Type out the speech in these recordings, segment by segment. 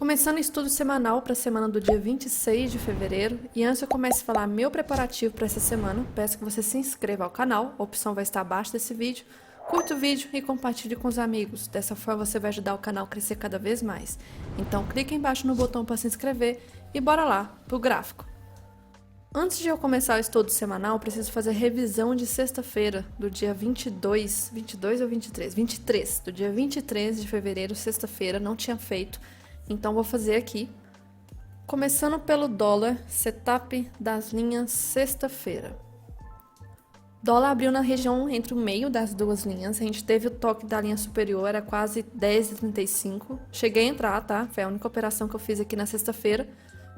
Começando o estudo semanal para a semana do dia 26 de fevereiro, e antes eu comece a falar meu preparativo para essa semana, peço que você se inscreva ao canal, a opção vai estar abaixo desse vídeo, curta o vídeo e compartilhe com os amigos, dessa forma você vai ajudar o canal a crescer cada vez mais. Então clique embaixo no botão para se inscrever e bora lá pro gráfico. Antes de eu começar o estudo semanal, preciso fazer revisão de sexta-feira, do dia 22 ou 23? 23, do dia 23 de fevereiro, sexta-feira, não tinha feito. Então, vou fazer aqui, começando pelo dólar, setup das linhas sexta-feira. Dólar abriu na região entre o meio das duas linhas, a gente teve o toque da linha superior, era quase 10,35. Cheguei a entrar, tá? Foi a única operação que eu fiz aqui na sexta-feira.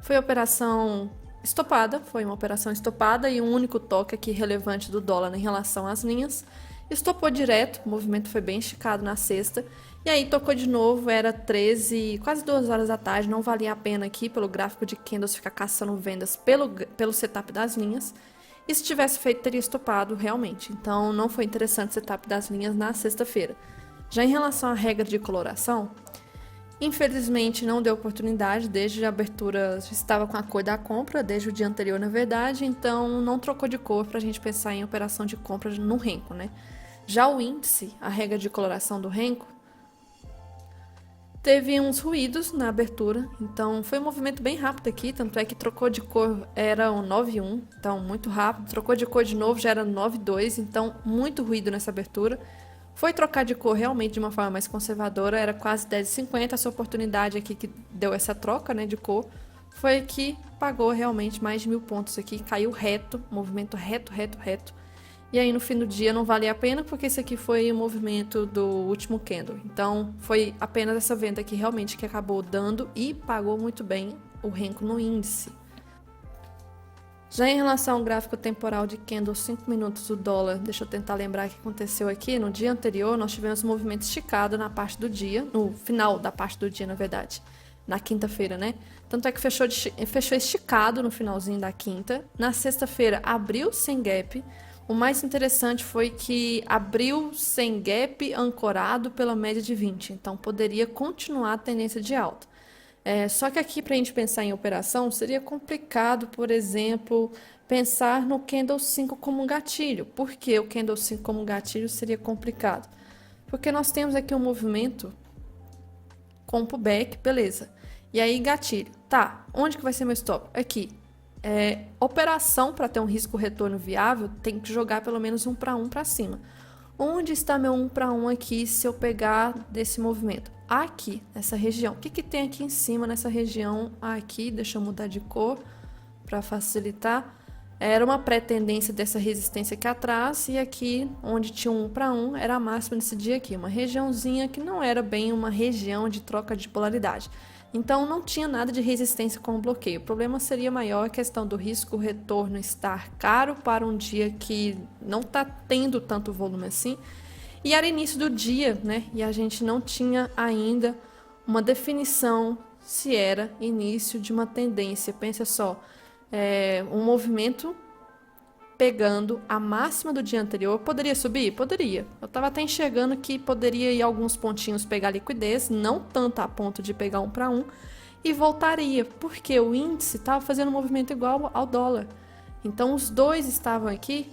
Foi a operação estopada, foi uma operação estopada e um único toque aqui relevante do dólar em relação às linhas. Estopou direto, o movimento foi bem esticado na sexta. E aí tocou de novo, era 13, quase 2 horas da tarde, não valia a pena aqui pelo gráfico de candles ficar caçando vendas pelo setup das linhas. E se tivesse feito, teria estopado realmente. Então não foi interessante o setup das linhas na sexta-feira. Já em relação à regra de coloração, infelizmente não deu oportunidade, desde a abertura estava com a cor da compra, desde o dia anterior na verdade, então não trocou de cor para a gente pensar em operação de compra no Renko, né? Já o índice, a regra de coloração do Renko, teve uns ruídos na abertura, então foi um movimento bem rápido aqui, tanto é que trocou de cor, era um 9,1, então muito rápido, trocou de cor de novo, já era 9,2, então muito ruído nessa abertura. Foi trocar de cor realmente de uma forma mais conservadora, era quase 10,50, essa oportunidade aqui que deu essa troca, né, de cor, foi que pagou realmente mais de 1.000 pontos aqui, caiu reto, movimento reto. E aí no fim do dia não valia a pena, porque esse aqui foi o movimento do último candle. Então foi apenas essa venda aqui realmente que acabou dando e pagou muito bem o Renko no índice. Já em relação ao gráfico temporal de candle 5 minutos do dólar, deixa eu tentar lembrar o que aconteceu aqui. No dia anterior nós tivemos um movimento esticado na parte do dia, no final da parte do dia na verdade, na quinta-feira, né? Tanto é que fechou esticado no finalzinho da quinta. Na sexta-feira abriu sem gap. O mais interessante foi que abriu sem gap ancorado pela média de 20, então poderia continuar a tendência de alta. Só que aqui, para a gente pensar em operação, seria complicado, por exemplo, pensar no Candle 5 como um gatilho. Por que o Candle 5 como um gatilho seria complicado? Porque nós temos aqui um movimento com pullback, beleza. E aí, gatilho. Tá, onde que vai ser meu stop? Aqui. Operação para ter um risco-retorno viável tem que jogar pelo menos 1 para 1 para cima. Onde está meu 1 para 1 aqui se eu pegar desse movimento? Aqui, nessa região. O que tem aqui em cima nessa região? Aqui, deixa eu mudar de cor para facilitar. Era uma pré-tendência dessa resistência aqui atrás e aqui, onde tinha um 1 para 1, era a máxima desse dia aqui. Uma regiãozinha que não era bem uma região de troca de polaridade. Então, não tinha nada de resistência com o bloqueio. O problema seria maior a questão do risco-retorno estar caro para um dia que não está tendo tanto volume assim. E era início do dia, né? E a gente não tinha ainda uma definição se era início de uma tendência. Pensa só, um movimento pegando a máxima do dia anterior, poderia subir? Poderia. Eu estava até enxergando que poderia ir alguns pontinhos pegar liquidez, não tanto a ponto de pegar 1 para 1, e voltaria, porque o índice estava fazendo um movimento igual ao dólar. Então os dois estavam aqui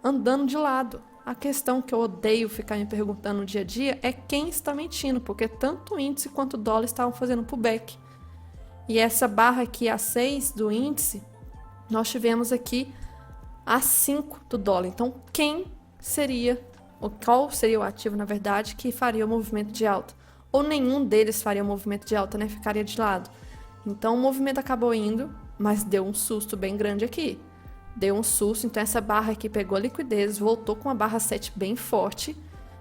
andando de lado. A questão que eu odeio ficar me perguntando no dia a dia é quem está mentindo, porque tanto o índice quanto o dólar estavam fazendo pullback. E essa barra aqui, a 6 do índice, nós tivemos aqui a 5 do dólar. Então, qual seria o ativo, na verdade, que faria o movimento de alta? Ou nenhum deles faria o movimento de alta, né? Ficaria de lado. Então, o movimento acabou indo, mas deu um susto bem grande aqui. Deu um susto, então essa barra aqui pegou a liquidez, voltou com a barra 7 bem forte.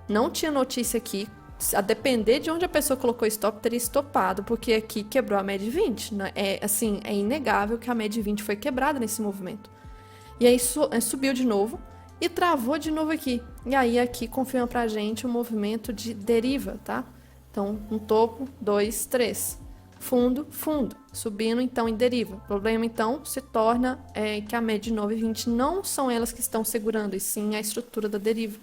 Não tinha notícia aqui. A depender de onde a pessoa colocou stop, teria estopado, porque aqui quebrou a média 20. Né? É inegável que a média 20 foi quebrada nesse movimento. E aí subiu de novo e travou de novo aqui. E aí aqui confirma pra gente o movimento de deriva, tá? Então, um topo, 2, 3. Fundo, fundo. Subindo, então, em deriva. O problema, então, se torna que a média de 9 e 20 não são elas que estão segurando, e sim a estrutura da deriva.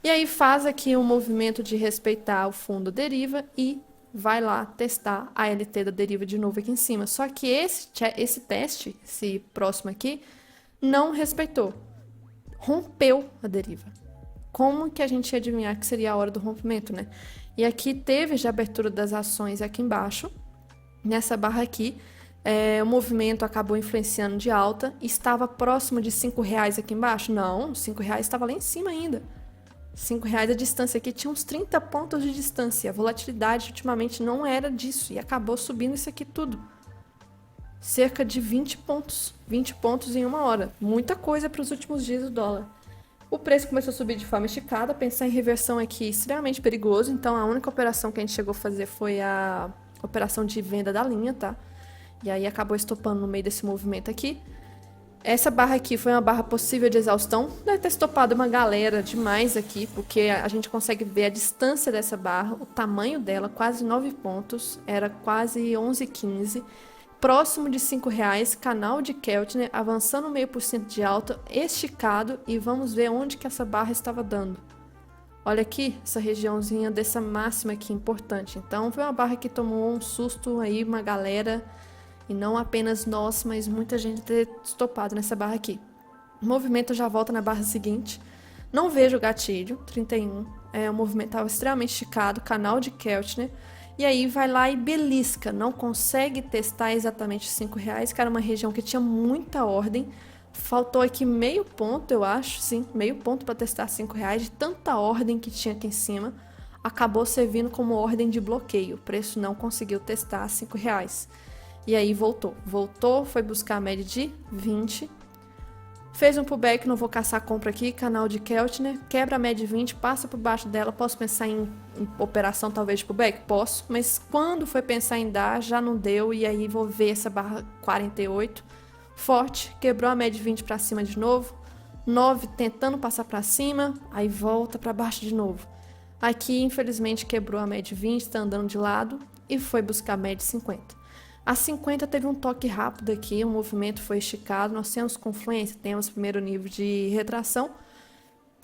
E aí faz aqui um movimento de respeitar o fundo deriva e vai lá testar a LT da deriva de novo aqui em cima. Só que esse teste, esse próximo aqui, não respeitou. Rompeu a deriva. Como que a gente ia adivinhar que seria a hora do rompimento, né? E aqui teve já a abertura das ações aqui embaixo. Nessa barra aqui, o movimento acabou influenciando de alta. Estava próximo de R$5 aqui embaixo? Não, R$5 estava lá em cima ainda. R$5 a distância aqui tinha uns 30 pontos de distância. A volatilidade ultimamente não era disso e acabou subindo isso aqui tudo. Cerca de 20 pontos. 20 pontos em uma hora. Muita coisa para os últimos dias do dólar. O preço começou a subir de forma esticada. Pensar em reversão aqui é extremamente perigoso. Então a única operação que a gente chegou a fazer foi a operação de venda da linha, tá? E aí acabou estopando no meio desse movimento aqui. Essa barra aqui foi uma barra possível de exaustão. Deve ter estopado uma galera demais aqui, porque a gente consegue ver a distância dessa barra, o tamanho dela, quase 9 pontos, era quase 11,15. Próximo de R$5, canal de Keltner, avançando 0,5% de alta, esticado, e vamos ver onde que essa barra estava dando. Olha aqui, essa regiãozinha dessa máxima aqui, importante. Então, foi uma barra que tomou um susto aí, uma galera, e não apenas nós, mas muita gente ter estopado nessa barra aqui. O movimento já volta na barra seguinte. Não vejo o gatilho, 31. O movimento estava extremamente esticado, canal de Keltner. E aí vai lá e belisca, não consegue testar exatamente R$5, que era uma região que tinha muita ordem. Faltou aqui meio ponto, eu acho, sim, meio ponto para testar R$5, de tanta ordem que tinha aqui em cima. Acabou servindo como ordem de bloqueio, o preço não conseguiu testar R$5. E aí voltou, foi buscar a média de 20. Fez um pullback, não vou caçar a compra aqui, canal de Keltner, quebra a média de 20, passa por baixo dela. Posso pensar em operação talvez de pullback? Posso, mas quando foi pensar em dar, já não deu, e aí vou ver essa barra 48. Forte, quebrou a média de 20 para cima de novo, 9 tentando passar para cima, aí volta para baixo de novo. Aqui, infelizmente, quebrou a média de 20, está andando de lado e foi buscar a média de 50. A 50 teve um toque rápido aqui, o movimento foi esticado, nós temos confluência, temos primeiro nível de retração.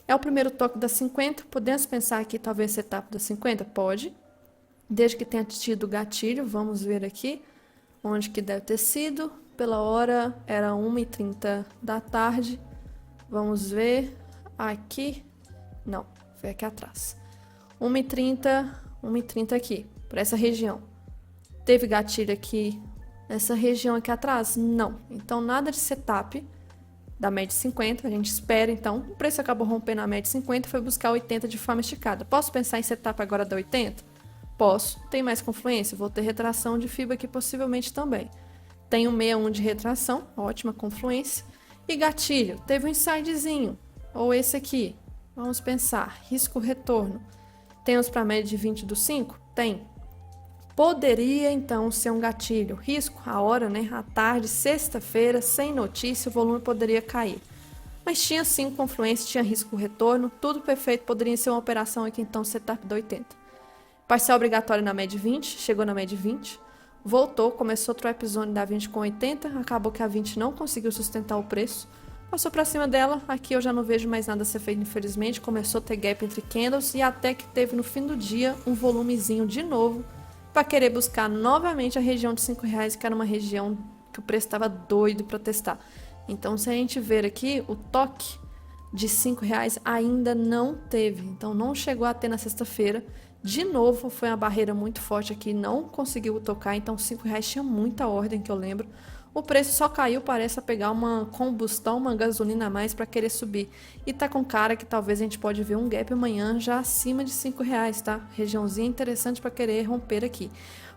É o primeiro toque da 50, podemos pensar aqui talvez setup da 50? Pode, desde que tenha tido o gatilho, vamos ver aqui onde que deve ter sido. Pela hora era 1h30 da tarde, vamos ver aqui, não, foi aqui atrás. 1h30 aqui, por essa região. Teve gatilho aqui nessa região aqui atrás? Não. Então, nada de setup da média de 50. A gente espera, então. O preço acabou rompendo a média de 50 e foi buscar 80 de forma esticada. Posso pensar em setup agora da 80? Posso. Tem mais confluência? Vou ter retração de FIBA aqui possivelmente também. Tenho 61 de retração, ótima confluência. E gatilho, teve um insidezinho. Ou esse aqui. Vamos pensar. Risco retorno. Temos para a média de 20 do 5? Tem. Poderia, então, ser um gatilho. Risco, a hora, né? À tarde, sexta-feira, sem notícia, o volume poderia cair. Mas tinha sim confluência, tinha risco retorno, tudo perfeito, poderia ser uma operação aqui, então, setup da 80. Parcial obrigatório na média 20, chegou na média 20, voltou, começou o trap zone da 20 com 80, acabou que a 20 não conseguiu sustentar o preço, passou para cima dela, aqui eu já não vejo mais nada a ser feito, infelizmente, começou a ter gap entre candles e até que teve no fim do dia um volumezinho de novo, para querer buscar novamente a região de R$5, que era uma região que o preço estava doido para testar. Então, se a gente ver aqui, o toque de R$5 ainda não teve. Então, não chegou a ter na sexta-feira. De novo, foi uma barreira muito forte aqui, não conseguiu tocar. Então, R$5 tinha muita ordem, que eu lembro. O preço só caiu, parece, a pegar uma combustão, uma gasolina a mais para querer subir. E tá com cara que talvez a gente pode ver um gap amanhã já acima de R$5, tá? Regiãozinha interessante para querer romper aqui.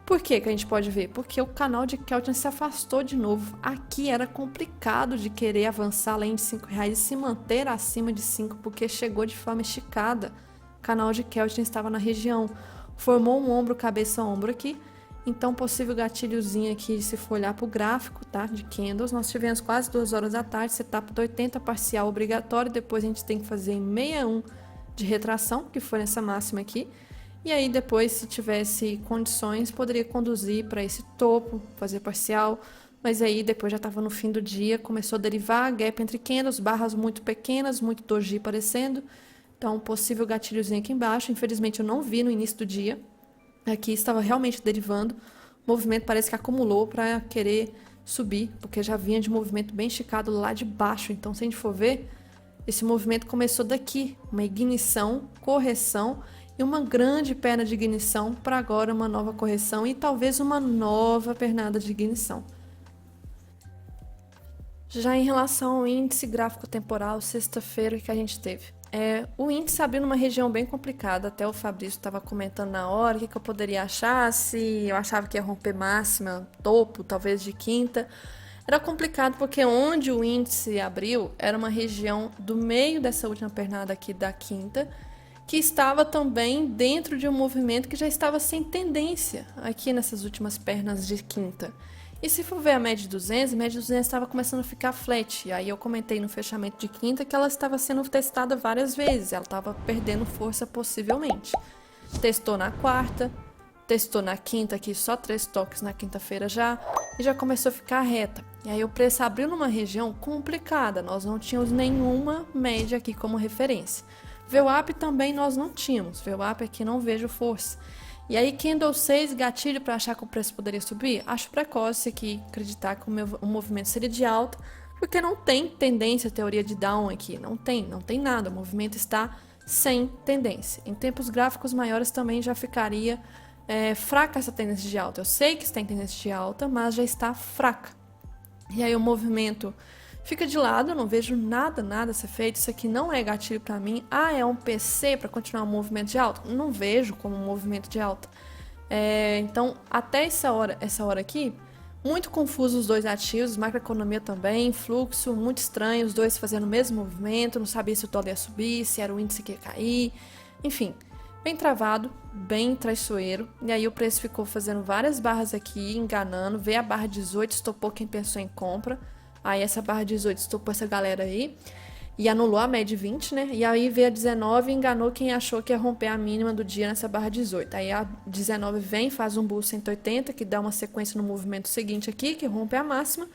Por que que a gente pode ver? Porque o canal de Keltner se afastou de novo. Aqui era complicado de querer avançar além de R$5 e se manter acima de 5, porque chegou de forma esticada. O canal de Keltner estava na região. Formou um ombro, cabeça, ombro aqui. Então, possível gatilhozinho aqui, se for olhar para o gráfico, tá? De candles, nós tivemos quase 2 horas da tarde, setup do 80, parcial obrigatório, depois a gente tem que fazer em 61 de retração, que foi nessa máxima aqui, e aí depois, se tivesse condições, poderia conduzir para esse topo, fazer parcial, mas aí depois já estava no fim do dia, começou a derivar, gap entre candles, barras muito pequenas, muito doji aparecendo, então possível gatilhozinho aqui embaixo, infelizmente eu não vi no início do dia. Aqui estava realmente derivando. O movimento parece que acumulou para querer subir, porque já vinha de movimento bem esticado lá de baixo. Então, se a gente for ver, esse movimento começou daqui, uma ignição, correção e uma grande perna de ignição para agora uma nova correção e talvez uma nova pernada de ignição. Já em relação ao índice gráfico temporal, sexta-feira que a gente teve. O índice abriu numa região bem complicada, até o Fabrício estava comentando na hora o que eu poderia achar, se eu achava que ia romper máxima, topo, talvez de quinta. Era complicado porque onde o índice abriu era uma região do meio dessa última pernada aqui da quinta, que estava também dentro de um movimento que já estava sem tendência aqui nessas últimas pernas de quinta. E se for ver a média de 200, a média de 200 estava começando a ficar flat. E aí eu comentei no fechamento de quinta que ela estava sendo testada várias vezes, ela estava perdendo força possivelmente. Testou na quarta, testou na quinta aqui, só 3 toques na quinta-feira já, e já começou a ficar reta. E aí o preço abriu numa região complicada, nós não tínhamos nenhuma média aqui como referência. VWAP também nós não tínhamos, VWAP aqui não vejo força. E aí, candle 6, gatilho para achar que o preço poderia subir? Acho precoce aqui acreditar que o movimento seria de alta, porque não tem tendência, teoria de down aqui, não tem nada, o movimento está sem tendência. Em tempos gráficos maiores também já ficaria fraca essa tendência de alta. Eu sei que está em tendência de alta, mas já está fraca. E aí o movimento fica de lado, eu não vejo nada ser feito. Isso aqui não é gatilho para mim. É um PC para continuar um movimento de alta? Não vejo como um movimento de alta. Então, até essa hora aqui, muito confuso os dois ativos, macroeconomia também, fluxo, muito estranho, os dois fazendo o mesmo movimento, não sabia se o dólar ia subir, se era o índice que ia cair, enfim, bem travado, bem traiçoeiro. E aí o preço ficou fazendo várias barras aqui, enganando, veio a barra 18, estopou quem pensou em compra. Aí essa barra 18 estopou essa galera aí e anulou a média 20, né? E aí veio a 19 e enganou quem achou que ia romper a mínima do dia nessa barra 18. Aí a 19 vem, faz um bull 180, que dá uma sequência no movimento seguinte aqui, que rompe a máxima,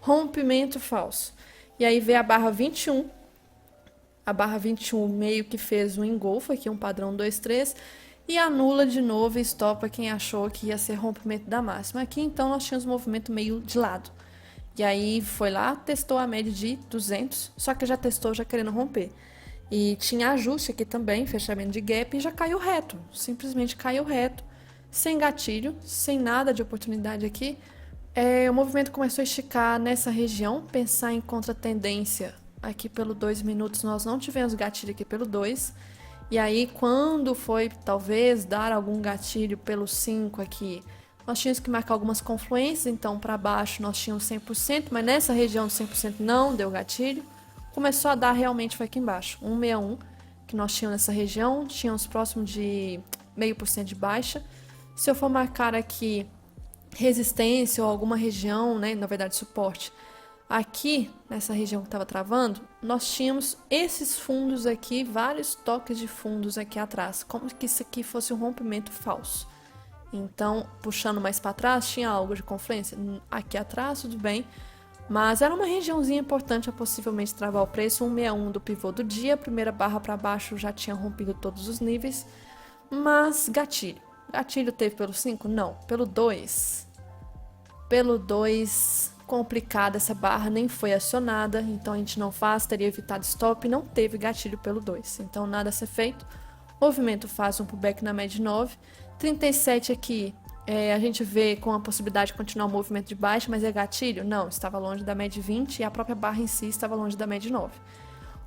rompimento falso. E aí veio a barra 21, a barra 21 meio que fez um engolfo aqui, um padrão 2, 3, e anula de novo e estopa quem achou que ia ser rompimento da máxima. Aqui então nós tínhamos um movimento meio de lado. E aí foi lá, testou a média de 200, só que já testou já querendo romper. E tinha ajuste aqui também, fechamento de gap, e já caiu reto, simplesmente caiu reto, sem gatilho, sem nada de oportunidade aqui. O movimento começou a esticar nessa região, pensar em contratendência aqui pelo 2 minutos, nós não tivemos gatilho aqui pelo 2. E aí quando foi talvez dar algum gatilho pelo 5 aqui, nós tínhamos que marcar algumas confluências, então para baixo nós tínhamos 100%, mas nessa região de 100% não deu gatilho. Começou a dar realmente foi aqui embaixo, 161, que nós tínhamos nessa região, tínhamos próximo de 0,5% de baixa. Se eu for marcar aqui resistência ou alguma região, né, na verdade suporte, aqui nessa região que estava travando, nós tínhamos esses fundos aqui, vários toques de fundos aqui atrás, como que isso aqui fosse um rompimento falso. Então, puxando mais para trás, tinha algo de confluência. Aqui atrás, tudo bem. Mas era uma regiãozinha importante a possivelmente travar o preço. 161 do pivô do dia. A primeira barra para baixo já tinha rompido todos os níveis. Mas gatilho. Gatilho teve pelo 5? Não. Pelo 2. Pelo 2, complicada essa barra, nem foi acionada. Então a gente não faz, teria evitado stop. Não teve gatilho pelo 2. Então nada a ser feito. Movimento faz um pullback na média 9. 37 aqui, a gente vê com a possibilidade de continuar o movimento de baixa, mas é gatilho? Não, estava longe da média 20 e a própria barra em si estava longe da média 9.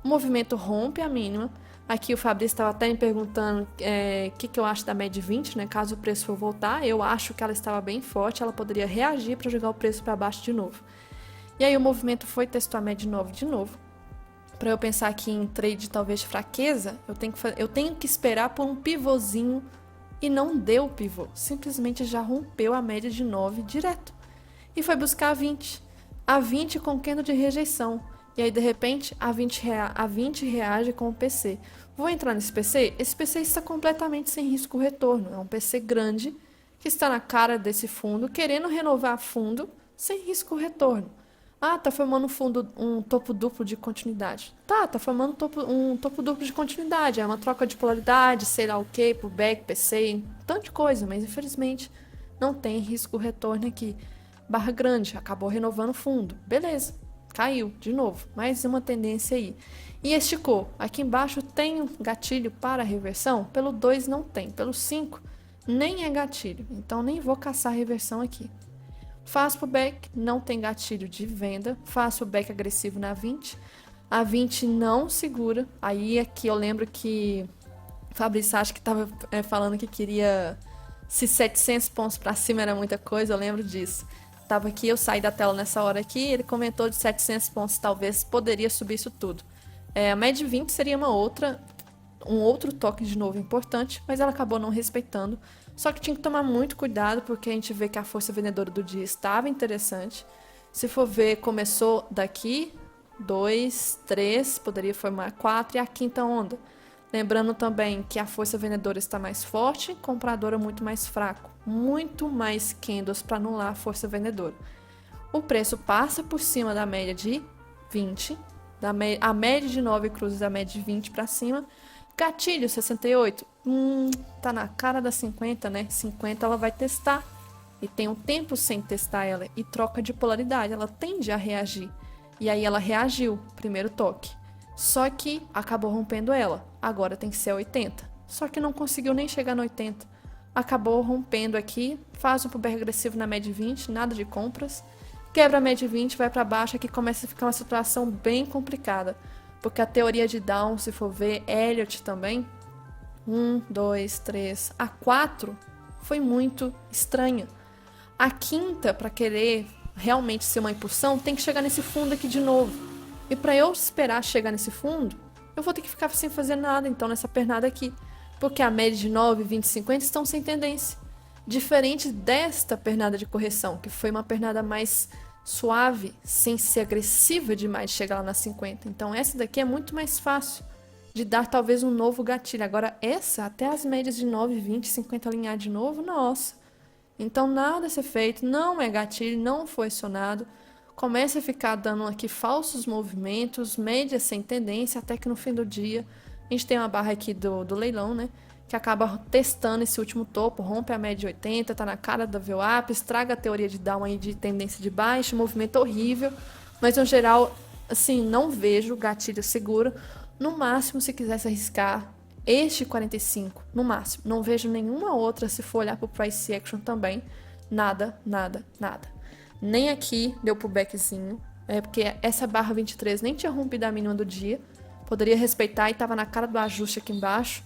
O movimento rompe a mínima. Aqui o Fabrício estava até me perguntando o que eu acho da média 20, né? Caso o preço for voltar, eu acho que ela estava bem forte, ela poderia reagir para jogar o preço para baixo de novo. E aí o movimento foi testar a média 9 de novo. Para eu pensar aqui em trade talvez de fraqueza, eu tenho que esperar por um pivôzinho. E não deu o pivô, simplesmente já rompeu a média de 9 direto. E foi buscar a 20. A 20 com candle de rejeição. E aí, de repente, a 20 reage com o PC. Vou entrar nesse PC? Esse PC está completamente sem risco retorno. É um PC grande que está na cara desse fundo, querendo renovar fundo sem risco retorno. Ah, tá formando um topo duplo de continuidade. Tá formando um topo duplo de continuidade. É uma troca de polaridade, sei lá o que, pullback, PC, tanto de coisa, mas infelizmente não tem risco retorno aqui. Barra grande, acabou renovando o fundo. Beleza, caiu de novo. Mais uma tendência aí. E esticou. Aqui embaixo tem um gatilho para reversão. Pelo 2 não tem. Pelo 5 nem é gatilho. Então nem vou caçar reversão aqui. Faço pullback, não tem gatilho de venda. Faço pullback agressivo na 20. A 20 não segura. Aí aqui eu lembro que o Fabrício acho que estava falando que queria se 700 pontos para cima era muita coisa, eu lembro disso. Tava aqui, eu saí da tela nessa hora aqui, ele comentou de 700 pontos, talvez poderia subir isso tudo. A média 20 seria um outro toque de novo importante, mas ela acabou não respeitando. Só que tinha que tomar muito cuidado, porque a gente vê que a força vendedora do dia estava interessante. Se for ver, começou daqui, 2, 3, poderia formar 4 e a quinta onda. Lembrando também que a força vendedora está mais forte, compradora muito mais fraco. Muito mais candles para anular a força vendedora. O preço passa por cima da média de 20, a média de 9 cruzes da média de 20 para cima. Gatilho 68, tá na cara da 50, né? 50 ela vai testar. E tem um tempo sem testar ela. E troca de polaridade, ela tende a reagir. E aí ela reagiu, primeiro toque. Só que acabou rompendo ela. Agora tem que ser a 80. Só que não conseguiu nem chegar no 80. Acabou rompendo aqui, faz um pullback agressivo na média 20, nada de compras. Quebra a média 20, vai para baixo, aqui começa a ficar uma situação bem complicada. Porque a teoria de Down, se for ver, Elliott também, 1, 2, 3, a 4 foi muito estranha. A quinta, para querer realmente ser uma impulsão, tem que chegar nesse fundo aqui de novo. E para eu esperar chegar nesse fundo, eu vou ter que ficar sem fazer nada, então, nessa pernada aqui. Porque a média de 9, 20 e 50 estão sem tendência. Diferente desta pernada de correção, que foi uma pernada mais suave, sem ser agressiva demais de chegar lá nas 50. Então essa daqui é muito mais fácil de dar talvez um novo gatilho. Agora essa, até as médias de 9, 20, 50 alinhar de novo, nossa. Então nada a ser feito, não é gatilho, não foi acionado. Começa a ficar dando aqui falsos movimentos, médias sem tendência, até que no fim do dia a gente tem uma barra aqui do leilão, né? Que acaba testando esse último topo, rompe a média de 80, tá na cara da VWAP, estraga a teoria de Down aí de tendência de baixa, movimento horrível, mas no geral, assim, não vejo gatilho seguro. No máximo, se quisesse arriscar este 45, no máximo. Não vejo nenhuma outra, se for olhar pro price action também. Nada, nada, nada. Nem aqui deu pullbackzinho, porque essa barra 23 nem tinha rompido a mínima do dia. Poderia respeitar e tava na cara do ajuste aqui embaixo.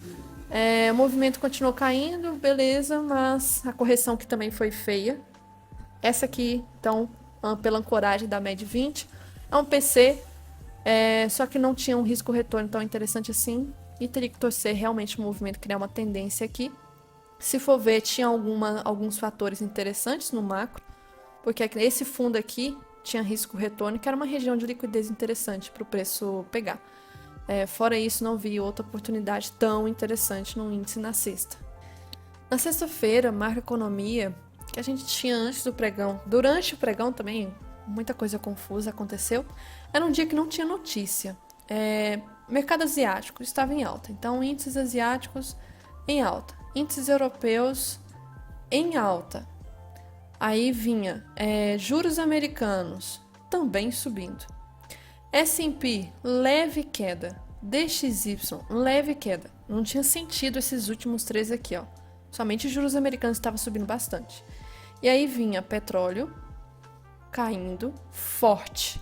O movimento continuou caindo, beleza, mas a correção que também foi feia. Essa aqui, então, pela ancoragem da média 20, é um PC, só que não tinha um risco retorno tão interessante assim, e teria que torcer realmente o movimento criar uma tendência aqui. Se for ver, tinha alguns fatores interessantes no macro, porque esse fundo aqui tinha risco retorno, que era uma região de liquidez interessante para o preço pegar. Fora isso, não vi outra oportunidade tão interessante no índice na sexta. Na sexta-feira, macroeconomia, que a gente tinha antes do pregão, durante o pregão também, muita coisa confusa aconteceu, era um dia que não tinha notícia. Mercado asiático estava em alta, então índices asiáticos em alta, índices europeus em alta. Aí vinha juros americanos também subindo. S&P, leve queda. DXY, leve queda. Não tinha sentido esses últimos três aqui, ó. Somente juros americanos estavam subindo bastante. E aí vinha petróleo caindo forte.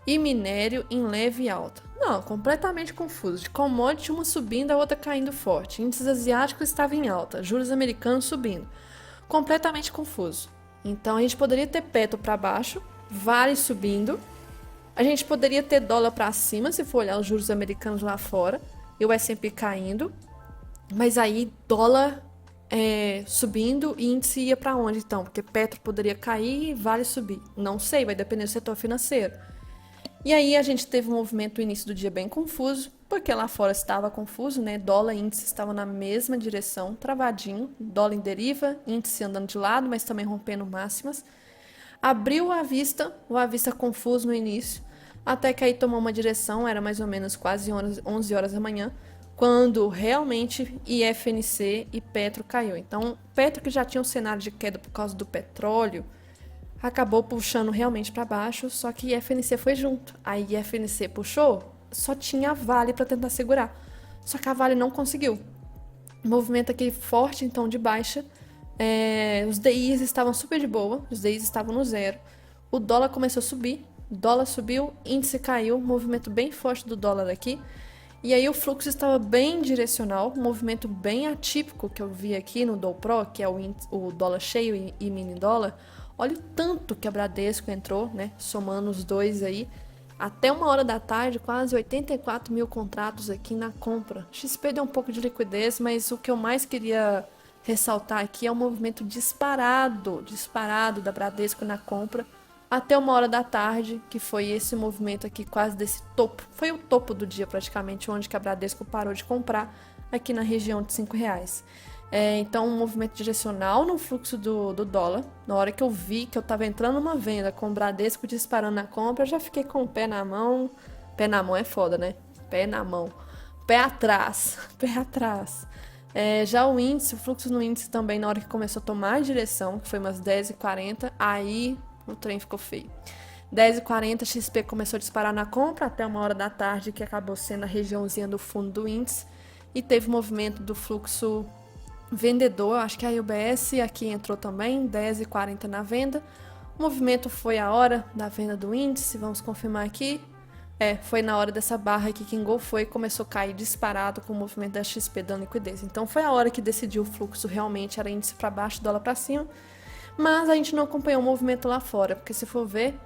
E minério em leve alta. Não, completamente confuso. De commodity, uma subindo, a outra caindo forte. Índices asiáticos estavam em alta. Juros americanos subindo. Completamente confuso. Então a gente poderia ter petro para baixo, vale subindo. A gente poderia ter dólar para cima, se for olhar os juros americanos lá fora, e o S&P caindo, mas aí dólar subindo e índice ia para onde então? Porque petro poderia cair e vale subir. Não sei, vai depender do setor financeiro. E aí a gente teve um movimento no início do dia bem confuso, porque lá fora estava confuso, né? Dólar e índice estavam na mesma direção, travadinho, dólar em deriva, índice andando de lado, mas também rompendo máximas. Abriu o à vista confuso no início, até que aí tomou uma direção, era mais ou menos quase 11 horas da manhã, quando realmente IFNC e Petro caiu. Então, Petro, que já tinha um cenário de queda por causa do petróleo, acabou puxando realmente para baixo, só que IFNC foi junto. Aí IFNC puxou, só tinha a Vale para tentar segurar. Só que a Vale não conseguiu. Movimento aqui forte, então, de baixa. Os DIs estavam super de boa, os DIs estavam no zero. O dólar começou a subir, o dólar subiu, índice caiu, movimento bem forte do dólar aqui. E aí o fluxo estava bem direcional, um movimento bem atípico que eu vi aqui no Dow Pro, que é o dólar cheio e mini dólar. Olha o tanto que a Bradesco entrou, né? Somando os dois aí. Até 1 hora da tarde, quase 84 mil contratos aqui na compra. XP deu um pouco de liquidez, mas o que eu mais queria ressaltar aqui é o movimento disparado da Bradesco na compra até 1 hora da tarde, que foi esse movimento aqui quase desse topo. Foi o topo do dia praticamente, onde que a Bradesco parou de comprar aqui na região de R$ 5. Então, um movimento direcional no fluxo do dólar. Na hora que eu vi que eu estava entrando numa venda com o Bradesco disparando na compra, eu já fiquei com o pé na mão. Pé na mão é foda, né? Pé na mão. Pé atrás. Pé atrás. Já o índice, o fluxo no índice também, na hora que começou a tomar a direção, que foi umas 10h40, aí o trem ficou feio. 10h40, XP começou a disparar na compra até 1 hora da tarde, que acabou sendo a regiãozinha do fundo do índice. E teve movimento do fluxo vendedor, acho que a UBS aqui entrou também, 10h40 na venda. O movimento foi a hora da venda do índice, vamos confirmar aqui. Foi na hora dessa barra aqui que engolfou e começou a cair disparado com o movimento da XP dando liquidez. Então foi a hora que decidiu o fluxo, realmente era índice para baixo, dólar para cima. Mas a gente não acompanhou o movimento lá fora, porque se for ver,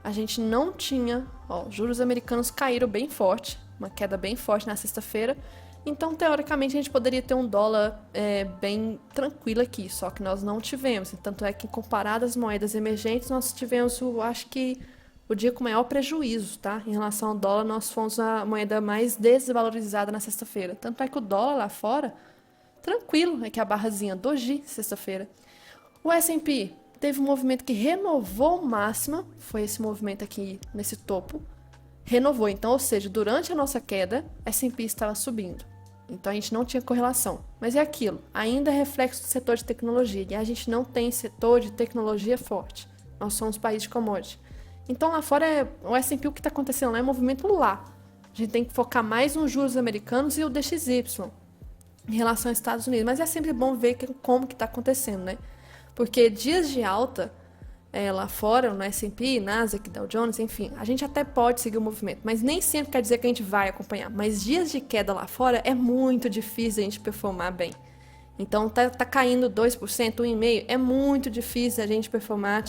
a gente não tinha... juros americanos caíram bem forte, uma queda bem forte na sexta-feira. Então, teoricamente, a gente poderia ter um dólar bem tranquilo aqui, só que nós não tivemos. Tanto é que, comparado às moedas emergentes, nós tivemos, acho que, o dia com maior prejuízo, tá? Em relação ao dólar, nós fomos a moeda mais desvalorizada na sexta-feira. Tanto é que o dólar lá fora, tranquilo, é que a barrazinha doji, sexta-feira. O S&P teve um movimento que renovou máxima, foi esse movimento aqui nesse topo, renovou. Então, ou seja, durante a nossa queda, S&P estava subindo. Então, a gente não tinha correlação. Mas é aquilo, ainda é reflexo do setor de tecnologia. E a gente não tem setor de tecnologia forte. Nós somos país de commodity. Então, lá fora, o S&P, o que está acontecendo lá é movimento lá. A gente tem que focar mais nos juros americanos e o DXY em relação aos Estados Unidos. Mas é sempre bom ver como que está acontecendo, né? Porque dias de alta lá fora, no S&P, Nasdaq, Dow Jones, enfim, a gente até pode seguir o movimento, mas nem sempre quer dizer que a gente vai acompanhar. Mas dias de queda lá fora é muito difícil a gente performar bem. Então, tá caindo 2%, 1,5%, é muito difícil a gente performar,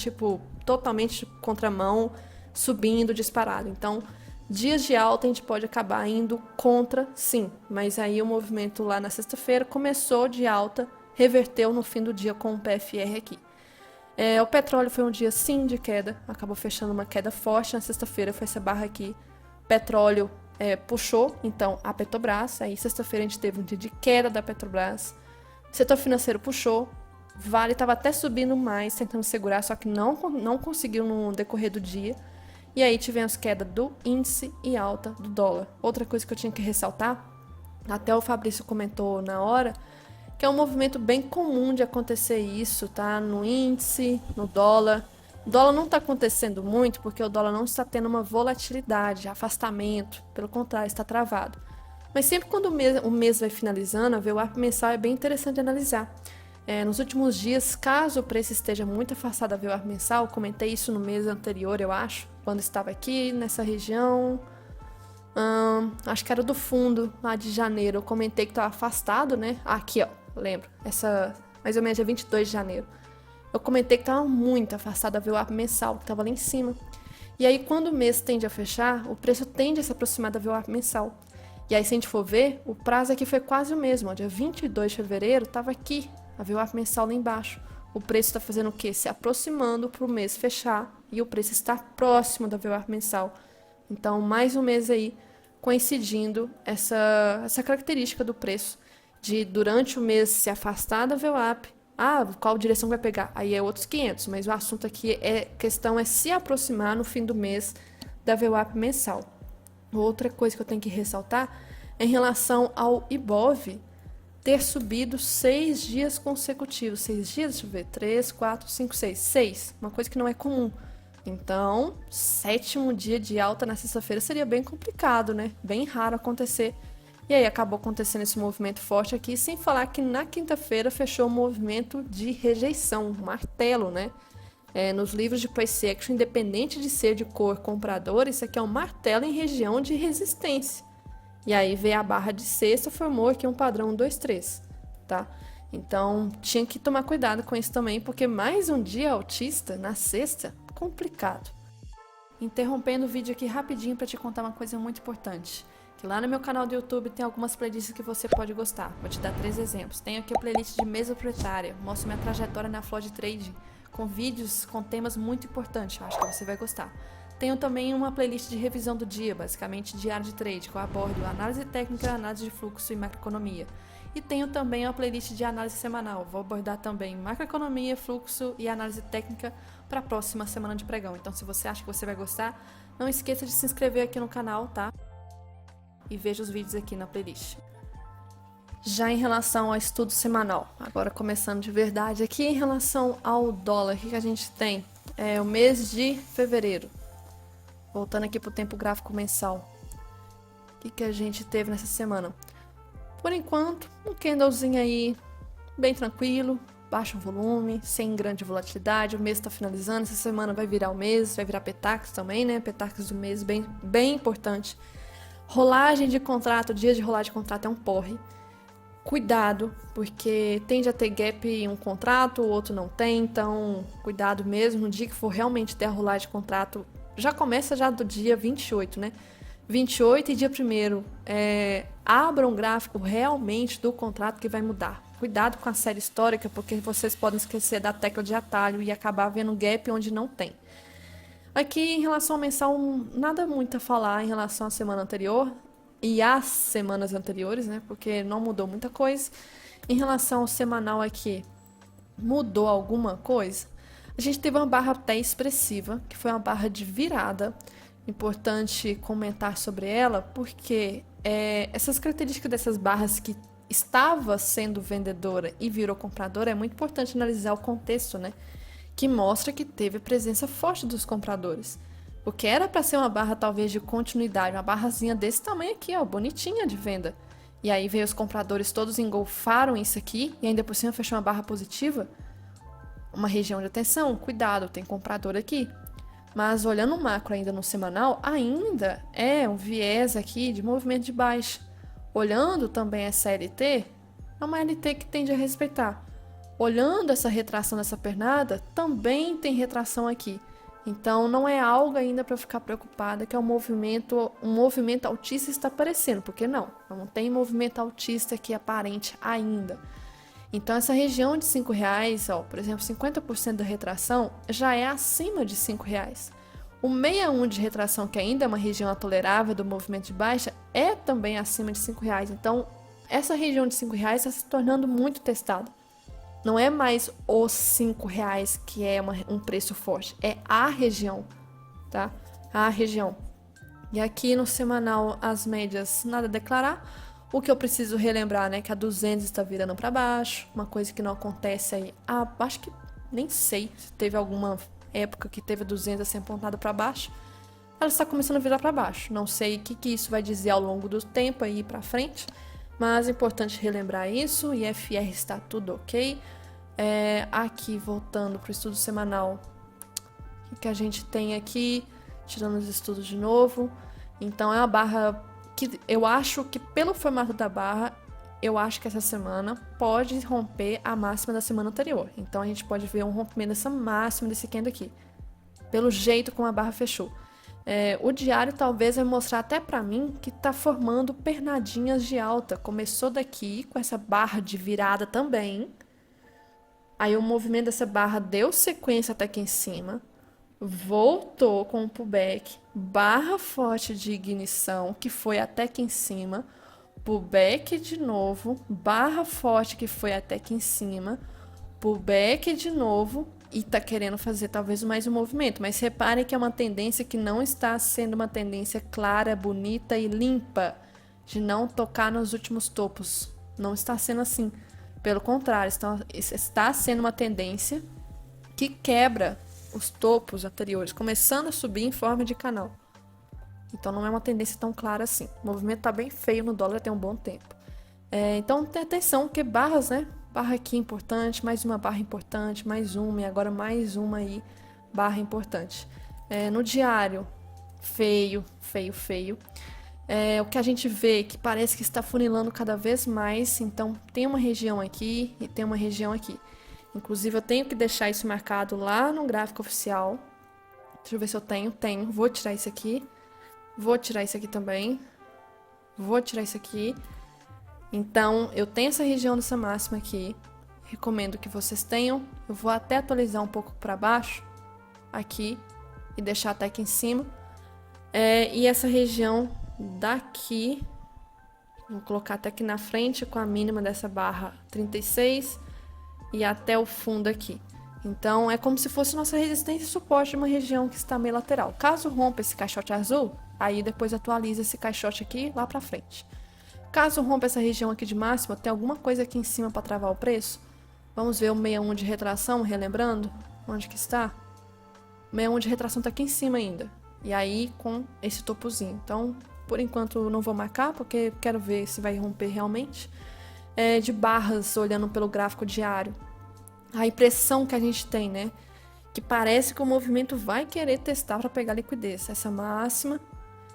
totalmente contramão, subindo, disparado. Então, dias de alta a gente pode acabar indo contra, sim. Mas aí o movimento lá na sexta-feira começou de alta, reverteu no fim do dia com o PFR aqui. O petróleo foi um dia sim de queda, acabou fechando uma queda forte na sexta-feira, foi essa barra aqui. Petróleo puxou, então, a Petrobras, aí sexta-feira a gente teve um dia de queda da Petrobras. Setor financeiro puxou, Vale estava até subindo mais, tentando segurar, só que não conseguiu no decorrer do dia. E aí tivemos queda do índice e alta do dólar. Outra coisa que eu tinha que ressaltar, até o Fabrício comentou na hora, que é um movimento bem comum de acontecer isso, tá? No índice, no dólar. O dólar não está acontecendo muito porque o dólar não está tendo uma volatilidade, afastamento, pelo contrário, está travado. Mas sempre quando o mês vai finalizando, a VWAP mensal é bem interessante de analisar. Nos últimos dias, caso o preço esteja muito afastado da VWAP mensal, comentei isso no mês anterior, eu acho, quando estava aqui nessa região, acho que era do fundo, lá de janeiro, eu comentei que estava afastado, né? Aqui, ó, lembro, mais ou menos dia 22 de janeiro. Eu comentei que estava muito afastado da VWAP mensal, que estava lá em cima. E aí, quando o mês tende a fechar, o preço tende a se aproximar da VWAP mensal. E aí, se a gente for ver, o prazo aqui foi quase o mesmo. Ó, dia 22 de fevereiro, estava aqui, a VWAP mensal lá embaixo. O preço está fazendo o quê? Se aproximando para o mês fechar e o preço está próximo da VWAP mensal. Então, mais um mês aí, coincidindo essa característica do preço, de durante o mês se afastar da VWAP Qual direção vai pegar? Aí é outros 500, mas o assunto aqui questão é se aproximar no fim do mês da VWAP mensal. Outra coisa que eu tenho que ressaltar é em relação ao Ibov ter subido 6 dias consecutivos. 6 dias, deixa eu ver, 3, 4, 5, 6. 6, uma coisa que não é comum. Então, 7º dia de alta na sexta-feira seria bem complicado, né? Bem raro acontecer. E aí acabou acontecendo esse movimento forte aqui, sem falar que na quinta-feira fechou o movimento de rejeição, um martelo, né? Nos livros de price action, independente de ser de cor comprador, isso aqui é um martelo em região de resistência. E aí veio a barra de sexta, formou aqui um padrão 1, 2, 3, tá? Então, tinha que tomar cuidado com isso também, porque mais um dia altista na sexta, complicado. Interrompendo o vídeo aqui rapidinho para te contar uma coisa muito importante. Que lá no meu canal do YouTube tem algumas playlists que você pode gostar. Vou te dar 3 exemplos. Tenho aqui a playlist de mesa proprietária, mostro minha trajetória na Flood Trade, com vídeos com temas muito importantes, eu acho que você vai gostar. Tenho também uma playlist de revisão do dia, basicamente diário de trade, que eu abordo análise técnica, análise de fluxo e macroeconomia. E tenho também uma playlist de análise semanal, vou abordar também macroeconomia, fluxo e análise técnica para a próxima semana de pregão. Então, se você acha que você vai gostar, não esqueça de se inscrever aqui no canal, tá? E veja os vídeos aqui na playlist. Já em relação ao estudo semanal, agora começando de verdade aqui em relação ao dólar, o que a gente tem? O mês de fevereiro. Voltando aqui para o tempo gráfico mensal. O que a gente teve nessa semana? Por enquanto, um candlezinho aí bem tranquilo, baixo volume, sem grande volatilidade. O mês está finalizando, essa semana vai virar o mês, vai virar Petax também, né? Petax do mês bem importante. Rolagem de contrato, dia de rolagem de contrato é um porre. Cuidado, porque tende a ter gap em um contrato, o outro não tem, então cuidado mesmo. No dia que for realmente ter a rolagem de contrato, já começa já do dia 28, né? 28 e dia 1º, abra um gráfico realmente do contrato que vai mudar. Cuidado com a série histórica, porque vocês podem esquecer da tecla de atalho e acabar vendo gap onde não tem. Aqui, em relação ao mensal, nada muito a falar em relação à semana anterior e às semanas anteriores, né? Porque não mudou muita coisa. Em relação ao semanal aqui, mudou alguma coisa? A gente teve uma barra até expressiva, que foi uma barra de virada. Importante comentar sobre ela, porque essas características dessas barras que estava sendo vendedora e virou compradora, é muito importante analisar o contexto, né? Que mostra que teve presença forte dos compradores. Porque era para ser uma barra talvez de continuidade, uma barrazinha desse tamanho aqui, ó, bonitinha de venda. E aí veio os compradores todos engolfaram isso aqui e ainda por cima fechou uma barra positiva. Uma região de atenção, cuidado, tem comprador aqui. Mas olhando o macro ainda no semanal, ainda é um viés aqui de movimento de baixa. Olhando também essa LT, é uma LT que tende a respeitar. Olhando essa retração dessa pernada, também tem retração aqui. Então não é algo ainda para ficar preocupada que um movimento altista está aparecendo, porque não tem movimento altista aqui aparente ainda. Então essa região de R$5, ó, por exemplo, 50% da retração já é acima de R$5. O 61 de retração, que ainda é uma região tolerável do movimento de baixa, é também acima de R$5. Então essa região de R$5 está se tornando muito testada. Não é mais os R$5 que é um preço forte, é a região, tá? A região. E aqui no semanal, as médias, nada a declarar. O que eu preciso relembrar, né, que a 200 está virando para baixo, uma coisa que não acontece aí. Acho que nem sei se teve alguma época que teve a 200 assim apontada para baixo. Ela está começando a virar para baixo. Não sei o que isso vai dizer ao longo do tempo aí para frente. Mas é importante relembrar isso, IFR está tudo ok. Aqui, voltando para o estudo semanal, o que a gente tem aqui, tirando os estudos de novo. Então, é uma barra que eu acho que, pelo formato da barra, eu acho que essa semana pode romper a máxima da semana anterior. Então, a gente pode ver um rompimento dessa máxima desse candle aqui, pelo jeito como a barra fechou. O diário talvez vai mostrar até para mim que está formando pernadinhas de alta. Começou daqui com essa barra de virada também. Aí o movimento dessa barra deu sequência até aqui em cima. Voltou com o pullback. Barra forte de ignição que foi até aqui em cima. Pullback de novo. Barra forte que foi até aqui em cima. pullback de novo e tá querendo fazer talvez mais um movimento. Mas reparem que é uma tendência que não está sendo uma tendência clara, bonita e limpa de não tocar nos últimos topos. Não está sendo assim. Pelo contrário, está sendo uma tendência que quebra os topos anteriores, começando a subir em forma de canal. Então não é uma tendência tão clara assim. O movimento está bem feio no dólar tem um bom tempo. Então tenha atenção, porque barras, né? Barra aqui importante, mais uma barra importante, mais uma, e agora mais uma aí, barra importante. No diário, feio, feio, feio. O que a gente vê que parece que está funilando cada vez mais, então tem uma região aqui e tem uma região aqui. Inclusive eu tenho que deixar isso marcado lá no gráfico oficial. Deixa eu ver se eu tenho. Tenho. Vou tirar isso aqui. Vou tirar isso aqui também. Vou tirar isso aqui. Então, eu tenho essa região dessa máxima aqui. Recomendo que vocês tenham. Eu vou até atualizar um pouco para baixo. Aqui. E deixar até aqui em cima. E essa região daqui. Vou colocar até aqui na frente com a mínima dessa barra 36. E até o fundo aqui. Então, é como se fosse nossa resistência e suporte de uma região que está meio lateral. Caso rompa esse caixote azul, aí depois atualiza esse caixote aqui lá para frente. Caso rompa essa região aqui de máxima, tem alguma coisa aqui em cima para travar o preço? Vamos ver o 61 de retração, relembrando onde que está? O 61 de retração está aqui em cima ainda. E aí com esse topozinho. Então, por enquanto eu não vou marcar, porque quero ver se vai romper realmente. De barras, olhando pelo gráfico diário. A impressão que a gente tem, né? Que parece que o movimento vai querer testar para pegar liquidez. Essa máxima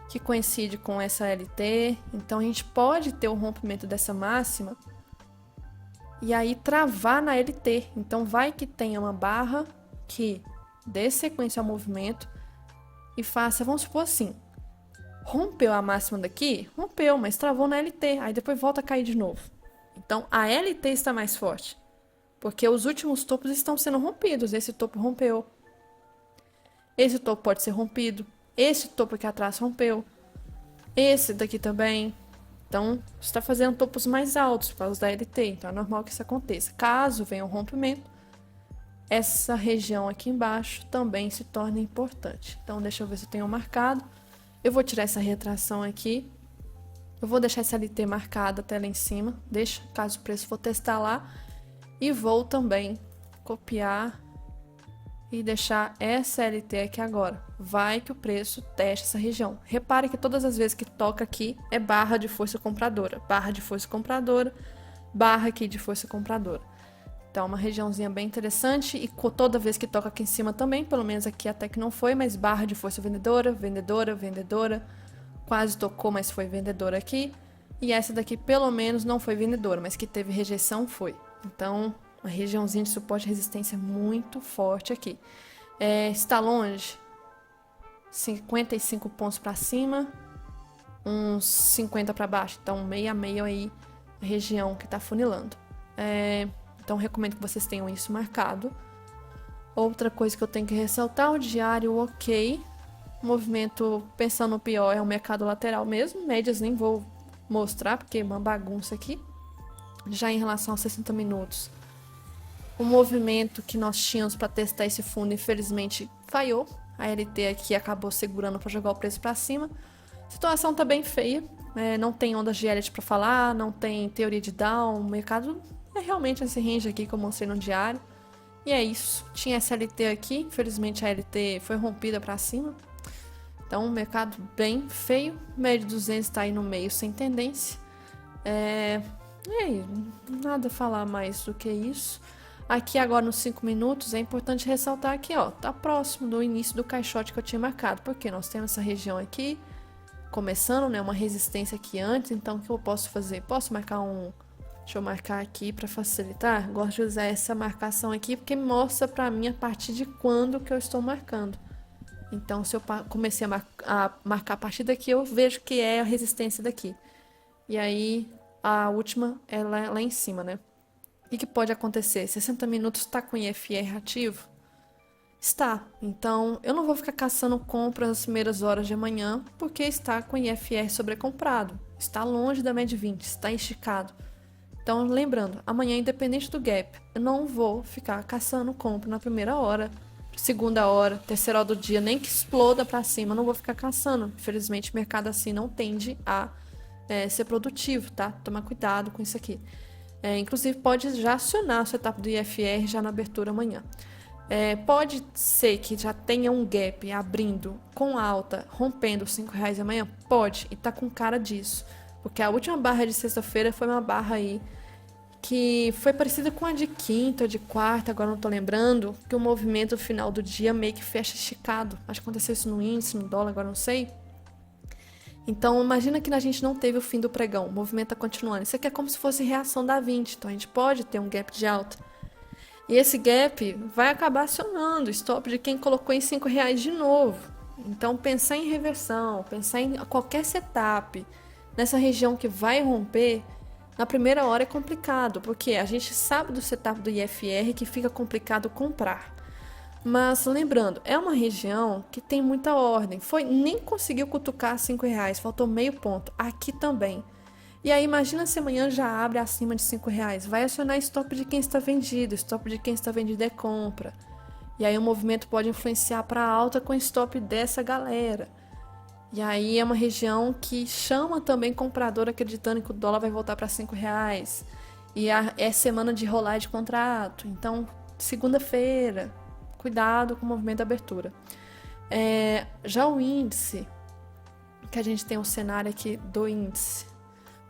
que coincide com essa LT. Então, a gente pode ter o rompimento dessa máxima e aí travar na LT. Então, vai que tenha uma barra que dê sequência ao movimento e faça, vamos supor assim, rompeu a máxima daqui? Rompeu, mas travou na LT. Aí depois volta a cair de novo. Então, a LT está mais forte, porque os últimos topos estão sendo rompidos. Esse topo rompeu. Esse topo pode ser rompido. Esse topo aqui atrás rompeu. Esse daqui também. Então, você está fazendo topos mais altos por causa da LT. Então, é normal que isso aconteça. Caso venha um rompimento, essa região aqui embaixo também se torna importante. Então, deixa eu ver se eu tenho marcado. Eu vou tirar essa retração aqui. Eu vou deixar essa LT marcada até lá em cima. Deixa, caso o preço for testar lá. E vou também copiar e deixar essa LT aqui agora. Vai que o preço teste essa região. Repare que todas as vezes que toca aqui é barra de força compradora. Barra de força compradora. Barra aqui de força compradora. Então, uma regiãozinha bem interessante. E toda vez que toca aqui em cima também, pelo menos aqui até que não foi, mas barra de força vendedora, vendedora, vendedora. Quase tocou, mas foi vendedora aqui. E essa daqui pelo menos não foi vendedora, mas que teve rejeição foi. Então, uma regiãozinha de suporte e resistência muito forte aqui. Está longe, 55 pontos para cima, uns 50 para baixo. Então, meio a meio aí, a região que está funilando. Então, recomendo que vocês tenham isso marcado. Outra coisa que eu tenho que ressaltar, o diário ok. Movimento, pensando no pior, é o mercado lateral mesmo. Médias nem vou mostrar, porque é uma bagunça aqui. Já em relação aos 60 minutos, o movimento que nós tínhamos para testar esse fundo, infelizmente, falhou. A LT aqui acabou segurando para jogar o preço para cima. A situação tá bem feia. Não tem ondas de Elliott para falar, não tem teoria de down. O mercado é realmente esse range aqui que eu mostrei no diário. E é isso. Tinha essa LT aqui. Infelizmente, a LT foi rompida para cima. Então, um mercado bem feio. Médio 200 está aí no meio sem tendência. E aí, nada a falar mais do que isso. Aqui agora nos 5 minutos é importante ressaltar aqui, ó, tá próximo do início do caixote que eu tinha marcado, porque nós temos essa região aqui, começando, né, uma resistência aqui antes, então o que eu posso fazer? Posso marcar deixa eu marcar aqui para facilitar, gosto de usar essa marcação aqui, porque mostra para mim a partir de quando que eu estou marcando. Então, se eu comecei a marcar a partir daqui, eu vejo que é a resistência daqui. E aí, a última é lá em cima, né? O que pode acontecer? 60 minutos está com IFR ativo? Está. Então, eu não vou ficar caçando compras nas primeiras horas de amanhã, porque está com IFR sobrecomprado. Está longe da média 20, está esticado. Então, lembrando, amanhã, independente do gap, eu não vou ficar caçando compra na primeira hora, segunda hora, terceira hora do dia, nem que exploda pra cima, eu não vou ficar caçando. Infelizmente, o mercado assim não tende a ser produtivo, tá? Tomar cuidado com isso aqui. Inclusive, pode já acionar o setup do IFR já na abertura amanhã. Pode ser que já tenha um gap abrindo com alta, rompendo os R$ 5 amanhã? Pode, e tá com cara disso. Porque a última barra de sexta-feira foi uma barra aí que foi parecida com a de quinta ou de quarta, agora não tô lembrando, que o movimento final do dia meio que fecha esticado. Acho que aconteceu isso no índice, no dólar, agora não sei. Então, imagina que a gente não teve o fim do pregão, o movimento tá continuando. Isso aqui é como se fosse reação da 20, então a gente pode ter um gap de alta. E esse gap vai acabar acionando o stop de quem colocou em R$ 5 de novo. Então, pensar em reversão, pensar em qualquer setup nessa região que vai romper, na primeira hora é complicado, porque a gente sabe do setup do IFR que fica complicado comprar. Mas lembrando, é uma região que tem muita ordem. Nem conseguiu cutucar R$ 5, faltou meio ponto. Aqui também. E aí imagina se amanhã já abre acima de R$ 5. Vai acionar stop de quem está vendido. Stop de quem está vendido é compra. E aí o movimento pode influenciar para alta com stop dessa galera. E aí é uma região que chama também comprador acreditando que o dólar vai voltar para R$ 5. E é semana de rolar de contrato. Então, segunda-feira, cuidado com o movimento da abertura. Já o índice, que a gente tem um cenário aqui do índice.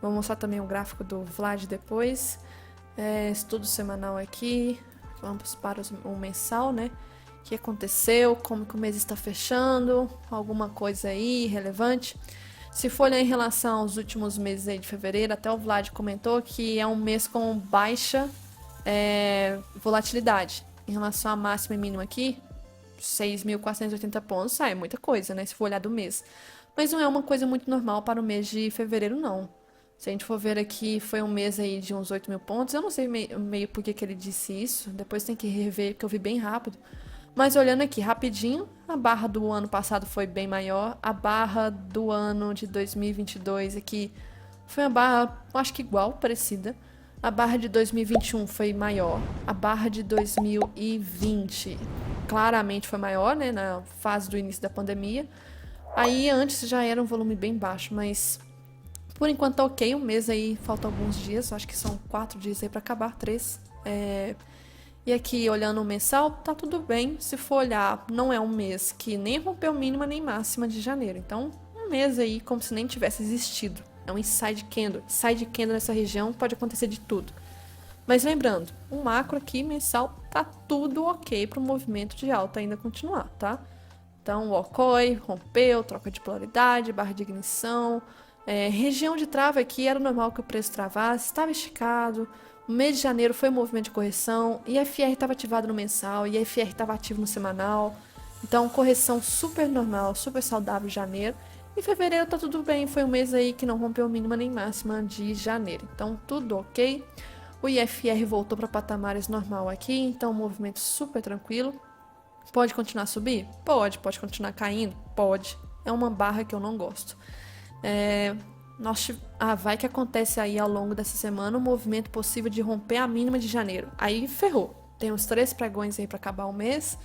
Vou mostrar também o gráfico do Vlad depois. Estudo semanal aqui. Vamos para o mensal, né? O que aconteceu, como que o mês está fechando, alguma coisa aí relevante. Se for olhar em relação aos últimos meses aí de fevereiro, até o Vlad comentou que é um mês com baixa volatilidade. Em relação à máxima e mínima aqui, 6.480 pontos, é muita coisa, né? Se for olhar do mês. Mas não é uma coisa muito normal para o mês de fevereiro, não. Se a gente for ver aqui, foi um mês aí de uns 8 mil pontos. Eu não sei meio por que ele disse isso. Depois tem que rever, porque eu vi bem rápido. Mas olhando aqui rapidinho, a barra do ano passado foi bem maior. A barra do ano de 2022 aqui foi uma barra, acho que igual, parecida. A barra de 2021 foi maior. A barra de 2020 claramente foi maior, né? Na fase do início da pandemia. Aí antes já era um volume bem baixo, mas por enquanto tá ok. Um mês aí, falta alguns dias. Acho que são 4 dias aí pra acabar, 3. E aqui, olhando o mensal, tá tudo bem. Se for olhar, não é um mês que nem rompeu mínima nem máxima de janeiro. Então, um mês aí como se nem tivesse existido. É um inside candle. Inside candle nessa região pode acontecer de tudo. Mas lembrando, o macro aqui, mensal, tá tudo ok para o movimento de alta ainda continuar, tá? Então, o OCOI rompeu, troca de polaridade, barra de ignição. Região de trava aqui, era normal que o preço travasse, estava esticado. O mês de janeiro foi um movimento de correção, IFR estava ativado no mensal, IFR estava ativo no semanal. Então, correção super normal, super saudável em janeiro. E fevereiro tá tudo bem, foi um mês aí que não rompeu mínima nem máxima de janeiro. Então, tudo ok. O IFR voltou para patamares normal aqui, então movimento super tranquilo. Pode continuar a subir? Pode continuar caindo? Pode. É uma barra que eu não gosto. Vai que acontece aí ao longo dessa semana um movimento possível de romper a mínima de janeiro. Aí ferrou. Tem uns 3 pregões aí para acabar o mês.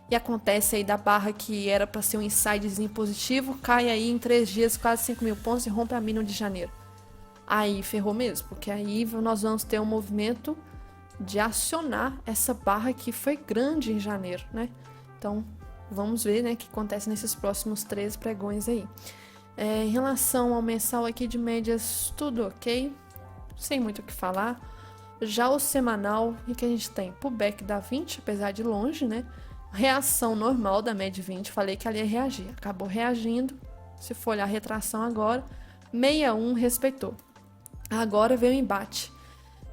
E acontece aí da barra que era para ser um insidezinho positivo, cai aí em 3 dias quase 5 mil pontos e rompe a mínima de janeiro. Aí ferrou mesmo, porque aí nós vamos ter um movimento de acionar essa barra que foi grande em janeiro, né? Então, vamos ver, né, o que acontece nesses próximos 3 pregões aí. Em relação ao mensal aqui de médias, tudo ok, sem muito o que falar. Já o semanal, o que a gente tem? Pullback da 20, apesar de longe, né? Reação normal da média 20, falei que ela ia reagir, acabou reagindo. Se for olhar a retração agora, 61 respeitou. Agora veio o embate.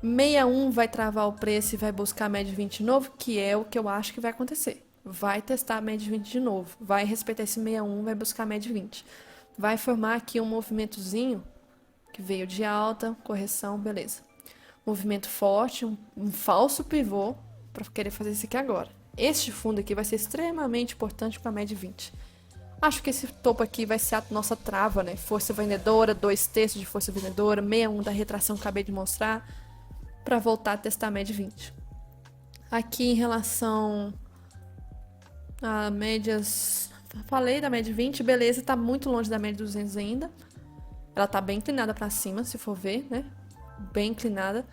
61 vai travar o preço e vai buscar a média 20 de novo, que é o que eu acho que vai acontecer. Vai testar a média 20 de novo, vai respeitar esse 61, vai buscar a média 20. Vai formar aqui um movimentozinho que veio de alta, correção, beleza. Movimento forte, um falso pivô para querer fazer isso aqui agora. Este fundo aqui vai ser extremamente importante para a média 20. Acho que esse topo aqui vai ser a nossa trava, né? Força vendedora, 2/3 de força vendedora, 61 da retração que acabei de mostrar. para voltar a testar a média 20. Aqui em relação a médias, falei da média 20, beleza, tá muito longe da média 200 ainda. Ela tá bem inclinada para cima, se for ver, né? Bem inclinada.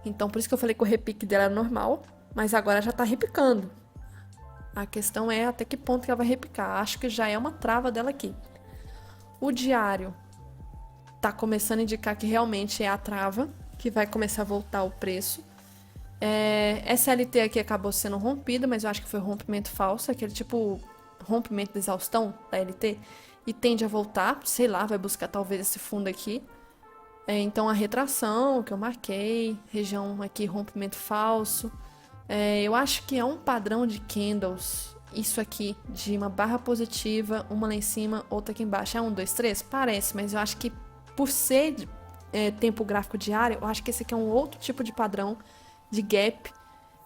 Então, por isso que eu falei que o repique dela é normal, mas agora já tá repicando. A questão é até que ponto que ela vai repicar. Acho que já é uma trava dela aqui. O diário tá começando a indicar que realmente é a trava, que vai começar a voltar o preço. SLT aqui acabou sendo rompida, mas eu acho que foi rompimento falso, aquele tipo rompimento de exaustão da LT, e tende a voltar, sei lá, vai buscar talvez esse fundo aqui. Então a retração que eu marquei, região aqui rompimento falso. Eu acho que é um padrão de candles, isso aqui, de uma barra positiva, uma lá em cima, outra aqui embaixo. É 1, 2, 3? Parece, mas eu acho que por ser tempo gráfico diário, eu acho que esse aqui é um outro tipo de padrão de gap,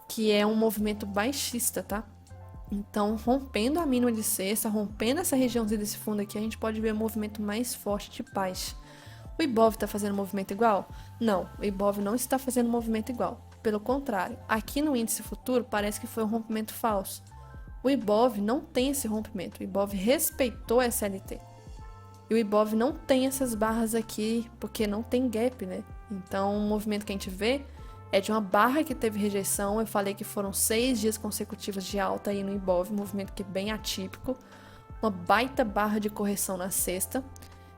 que é um movimento baixista, tá? Então, rompendo a mínima de sexta, rompendo essa regiãozinha desse fundo aqui, a gente pode ver um movimento mais forte de baixa. O Ibov está fazendo movimento igual? Não, o Ibov não está fazendo movimento igual. Pelo contrário, aqui no índice futuro parece que foi um rompimento falso. O Ibov não tem esse rompimento, o Ibov respeitou a SLT. E o Ibov não tem essas barras aqui, porque não tem gap, né? Então, o movimento que a gente vê é de uma barra que teve rejeição. Eu falei que foram 6 dias consecutivos de alta aí no Ibov, um movimento que é bem atípico. Uma baita barra de correção na sexta.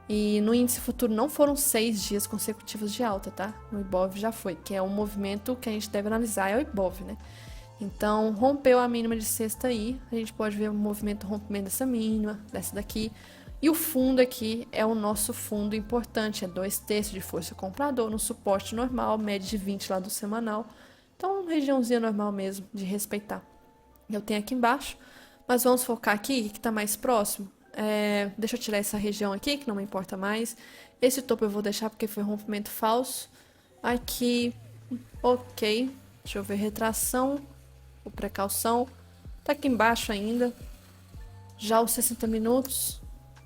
E no índice futuro não foram 6 dias consecutivos de alta, tá? No Ibov já foi, que é um movimento que a gente deve analisar, é o Ibov, né? Então, rompeu a mínima de sexta aí, a gente pode ver o movimento rompimento dessa mínima, dessa daqui. E o fundo aqui é o nosso fundo importante, é 2/3 de força comprador no suporte normal, média de 20 lá do semanal. Então, regiãozinha normal mesmo, de respeitar. Eu tenho aqui embaixo, mas vamos focar aqui, que está mais próximo. Deixa eu tirar essa região aqui, que não me importa mais. Esse topo eu vou deixar porque foi rompimento falso. Aqui, ok. Deixa eu ver, retração, ou precaução. Tá aqui embaixo ainda. Já os 60 minutos.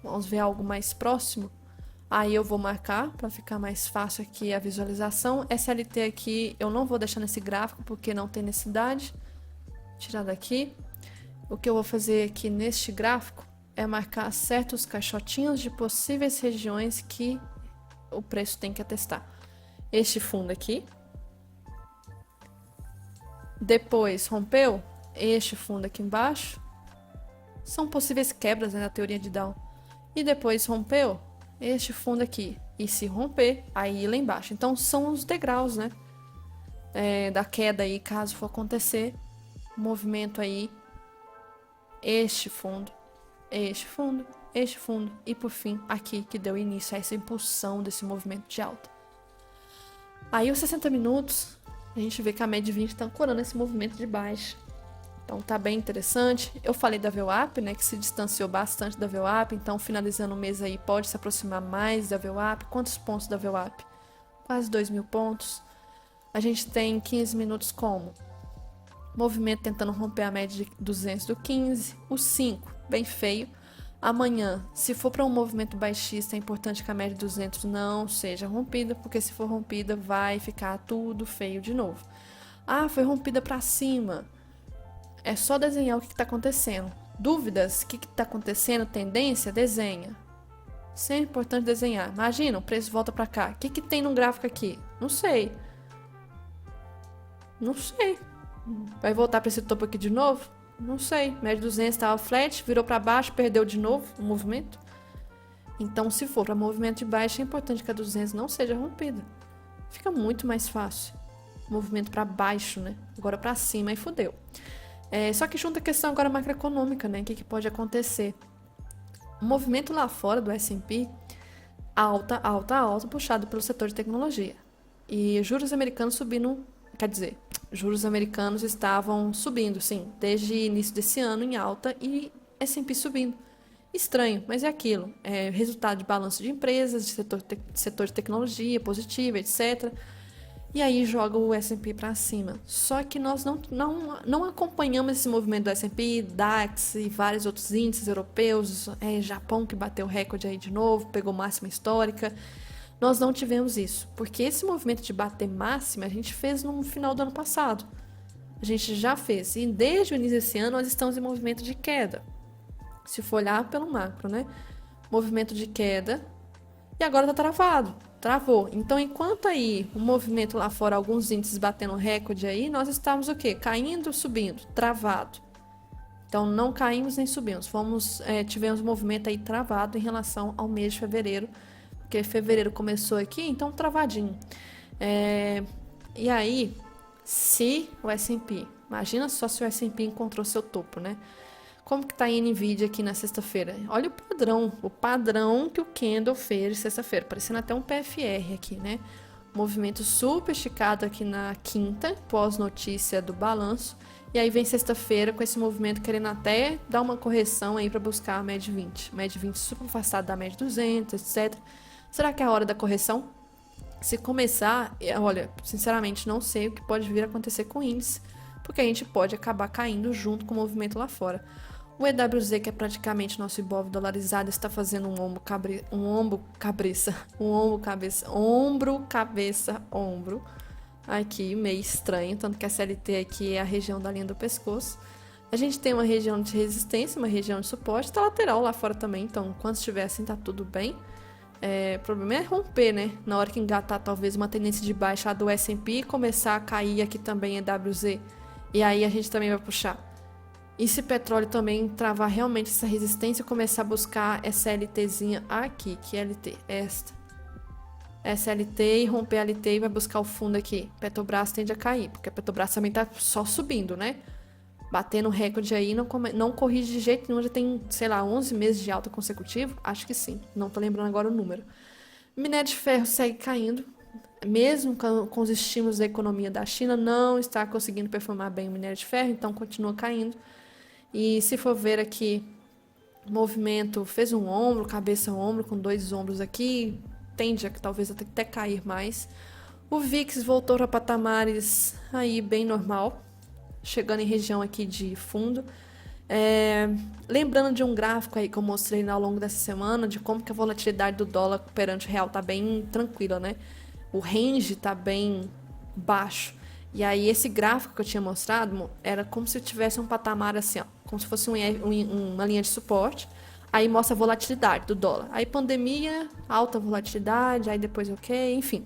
Vamos ver algo mais próximo. Aí eu vou marcar para ficar mais fácil aqui a visualização. SLT aqui eu não vou deixar nesse gráfico porque não tem necessidade. Tirar daqui. O que eu vou fazer aqui neste gráfico é marcar certos caixotinhos de possíveis regiões que o preço tem que atestar. Este fundo aqui. Depois rompeu este fundo aqui embaixo. São possíveis quebras, né, na teoria de Down. E depois rompeu este fundo aqui. E se romper, aí lá embaixo. Então são os degraus, né? Da queda aí, caso for acontecer. Movimento aí. Este fundo. Este fundo. Este fundo. E por fim, aqui que deu início a essa impulsão desse movimento de alta. Aí os 60 minutos, a gente vê que a média de 20 está ancorando esse movimento de baixa. Então tá bem interessante. Eu falei da VWAP, né, que se distanciou bastante da VWAP, então finalizando o mês aí pode se aproximar mais da VWAP. Quantos pontos da VWAP? Quase 2.000 pontos. A gente tem 15 minutos como? Movimento tentando romper a média de 200 do 15. O 5, bem feio. Amanhã, se for para um movimento baixista, é importante que a média de 200 não seja rompida, porque se for rompida vai ficar tudo feio de novo. Ah, foi rompida para cima. É só desenhar o que está acontecendo. Dúvidas? O que está acontecendo? Tendência? Desenha. Sempre é importante desenhar. Imagina, o preço volta para cá. O que tem no gráfico aqui? Não sei. Não sei. Vai voltar para esse topo aqui de novo? Não sei. Média 200 estava flat, virou para baixo, perdeu de novo o movimento. Então, se for para movimento de baixo, é importante que a 200 não seja rompida. Fica muito mais fácil. Movimento para baixo, né? Agora para cima, aí fodeu. Só que junta a questão agora macroeconômica, né? O que pode acontecer? O movimento lá fora do S&P, alta, puxado pelo setor de tecnologia. E juros americanos subindo, quer dizer, juros americanos estavam subindo, sim, desde o início desse ano em alta e S&P subindo. Estranho, mas é aquilo. Resultado de balanço de empresas, de setor de tecnologia, positivo, etc., e aí joga o S&P para cima. Só que nós não acompanhamos esse movimento do S&P, DAX e vários outros índices europeus. Japão que bateu recorde aí de novo, pegou máxima histórica. nós não tivemos isso, porque esse movimento de bater máxima a gente fez no final do ano passado. A gente já fez, e desde o início desse ano nós estamos em movimento de queda. Se for olhar pelo macro, né? Movimento de queda, e agora tá travado, travou. Então, enquanto aí o movimento lá fora, alguns índices batendo recorde aí, nós estávamos o quê? Caindo, subindo, travado. Então, não caímos nem subimos. Tivemos um movimento aí travado em relação ao mês de fevereiro, porque fevereiro começou aqui, então travadinho. E aí, se o S&P, imagina só se o S&P encontrou seu topo, né? Como que tá a NVIDIA aqui na sexta-feira? Olha o padrão que o candle fez sexta-feira, parecendo até um PFR aqui, né? Movimento super esticado aqui na quinta, pós-notícia do balanço. E aí vem sexta-feira com esse movimento querendo até dar uma correção aí para buscar a média 20. Média 20 super afastada da média 200, etc. Será que é a hora da correção? Se começar, olha, sinceramente não sei o que pode vir a acontecer com o índice, porque a gente pode acabar caindo junto com o movimento lá fora. O EWZ, que é praticamente nosso Ibov dolarizado, está fazendo um ombro, aqui, meio estranho, tanto que a CLT aqui é a região da linha do pescoço. A gente tem uma região de resistência, uma região de suporte, tá lateral lá fora também, então quando estiver assim tá tudo bem. O problema é romper, né? Na hora que engatar talvez uma tendência de baixa do S&P e começar a cair aqui também EWZ, e aí a gente também vai puxar. E se petróleo também travar realmente essa resistência e começar a buscar essa LTzinha aqui, que LT, essa LT e romper a LT e vai buscar o fundo aqui. Petrobras tende a cair, porque a Petrobras também tá só subindo, né? Batendo recorde aí, não corrige de jeito nenhum, já tem, sei lá, 11 meses de alta consecutivo? Acho que sim, não tô lembrando agora o número. Minério de ferro segue caindo, mesmo com os estímulos da economia da China, não está conseguindo performar bem o minério de ferro, então continua caindo. E se for ver aqui, o movimento fez um ombro, cabeça ombro, com 2 ombros aqui, tende a talvez até cair mais. O VIX voltou para patamares aí bem normal, chegando em região aqui de fundo. Lembrando de um gráfico aí que eu mostrei ao longo dessa semana, de como que a volatilidade do dólar perante o real tá bem tranquila, né? O range tá bem baixo. E aí esse gráfico que eu tinha mostrado era como se tivesse um patamar assim, ó, como se fosse uma linha de suporte. Aí mostra a volatilidade do dólar. Aí pandemia, alta volatilidade, aí depois enfim.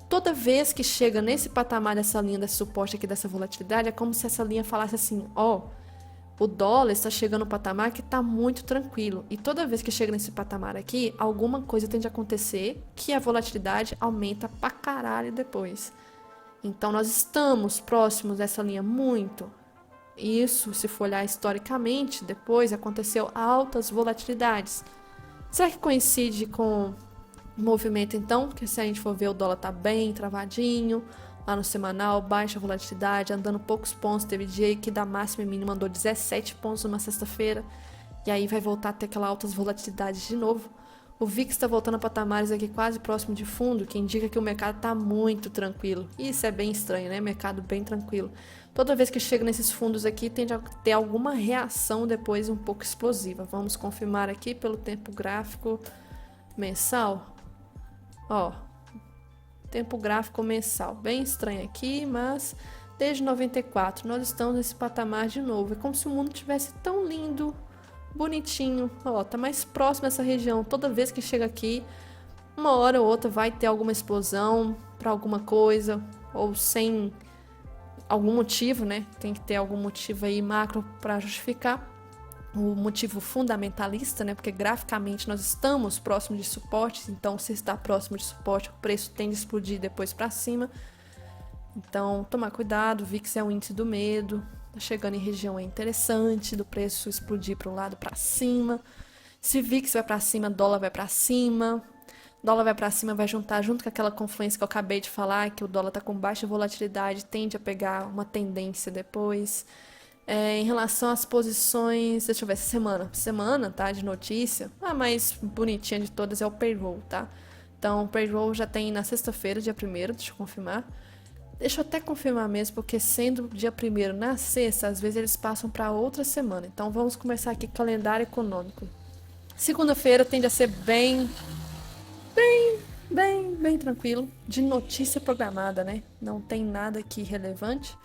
Toda vez que chega nesse patamar dessa linha desse suporte aqui, dessa volatilidade, é como se essa linha falasse assim, o dólar está chegando no patamar que está muito tranquilo. E toda vez que chega nesse patamar aqui, alguma coisa tende a acontecer que a volatilidade aumenta pra caralho depois. Então, nós estamos próximos dessa linha muito. Isso, se for olhar historicamente, depois aconteceu altas volatilidades. Será que coincide com o movimento, então? Porque se a gente for ver, o dólar tá bem travadinho, lá no semanal, baixa volatilidade, andando poucos pontos. Teve dia que da máxima e mínima andou 17 pontos numa sexta-feira. E aí vai voltar a ter aquela altas volatilidades de novo. O VIX está voltando a patamares aqui quase próximo de fundo, que indica que o mercado está muito tranquilo. E isso é bem estranho, né? Mercado bem tranquilo. Toda vez que chega nesses fundos aqui, tende a ter alguma reação depois um pouco explosiva. Vamos confirmar aqui pelo tempo gráfico mensal. Tempo gráfico mensal. Bem estranho aqui, mas desde 94 nós estamos nesse patamar de novo. É como se o mundo tivesse tão lindo, bonitinho, tá mais próximo dessa região. Toda vez que chega aqui, uma hora ou outra vai ter alguma explosão para alguma coisa, ou sem algum motivo, né? Tem que ter algum motivo aí macro para justificar o motivo fundamentalista, né? Porque graficamente nós estamos próximo de suportes, então se está próximo de suporte, o preço tende a explodir depois para cima. Então, tomar cuidado, o VIX é o índice do medo. Chegando em região é interessante, do preço explodir para um lado para cima. Se VIX vai para cima, dólar vai para cima. Dólar vai para cima, vai juntar junto com aquela confluência que eu acabei de falar, que o dólar está com baixa volatilidade, tende a pegar uma tendência depois. Em relação às posições, deixa eu ver, essa semana, tá, de notícia, a mais bonitinha de todas é o payroll, tá? Então, o payroll já tem na sexta-feira, dia 1º, deixa eu confirmar. Deixa eu até confirmar mesmo, porque sendo dia 1º na sexta, às vezes eles passam para outra semana. Então vamos começar aqui com o calendário econômico. Segunda-feira tende a ser bem bem tranquilo. De notícia programada, né? Não tem nada aqui relevante.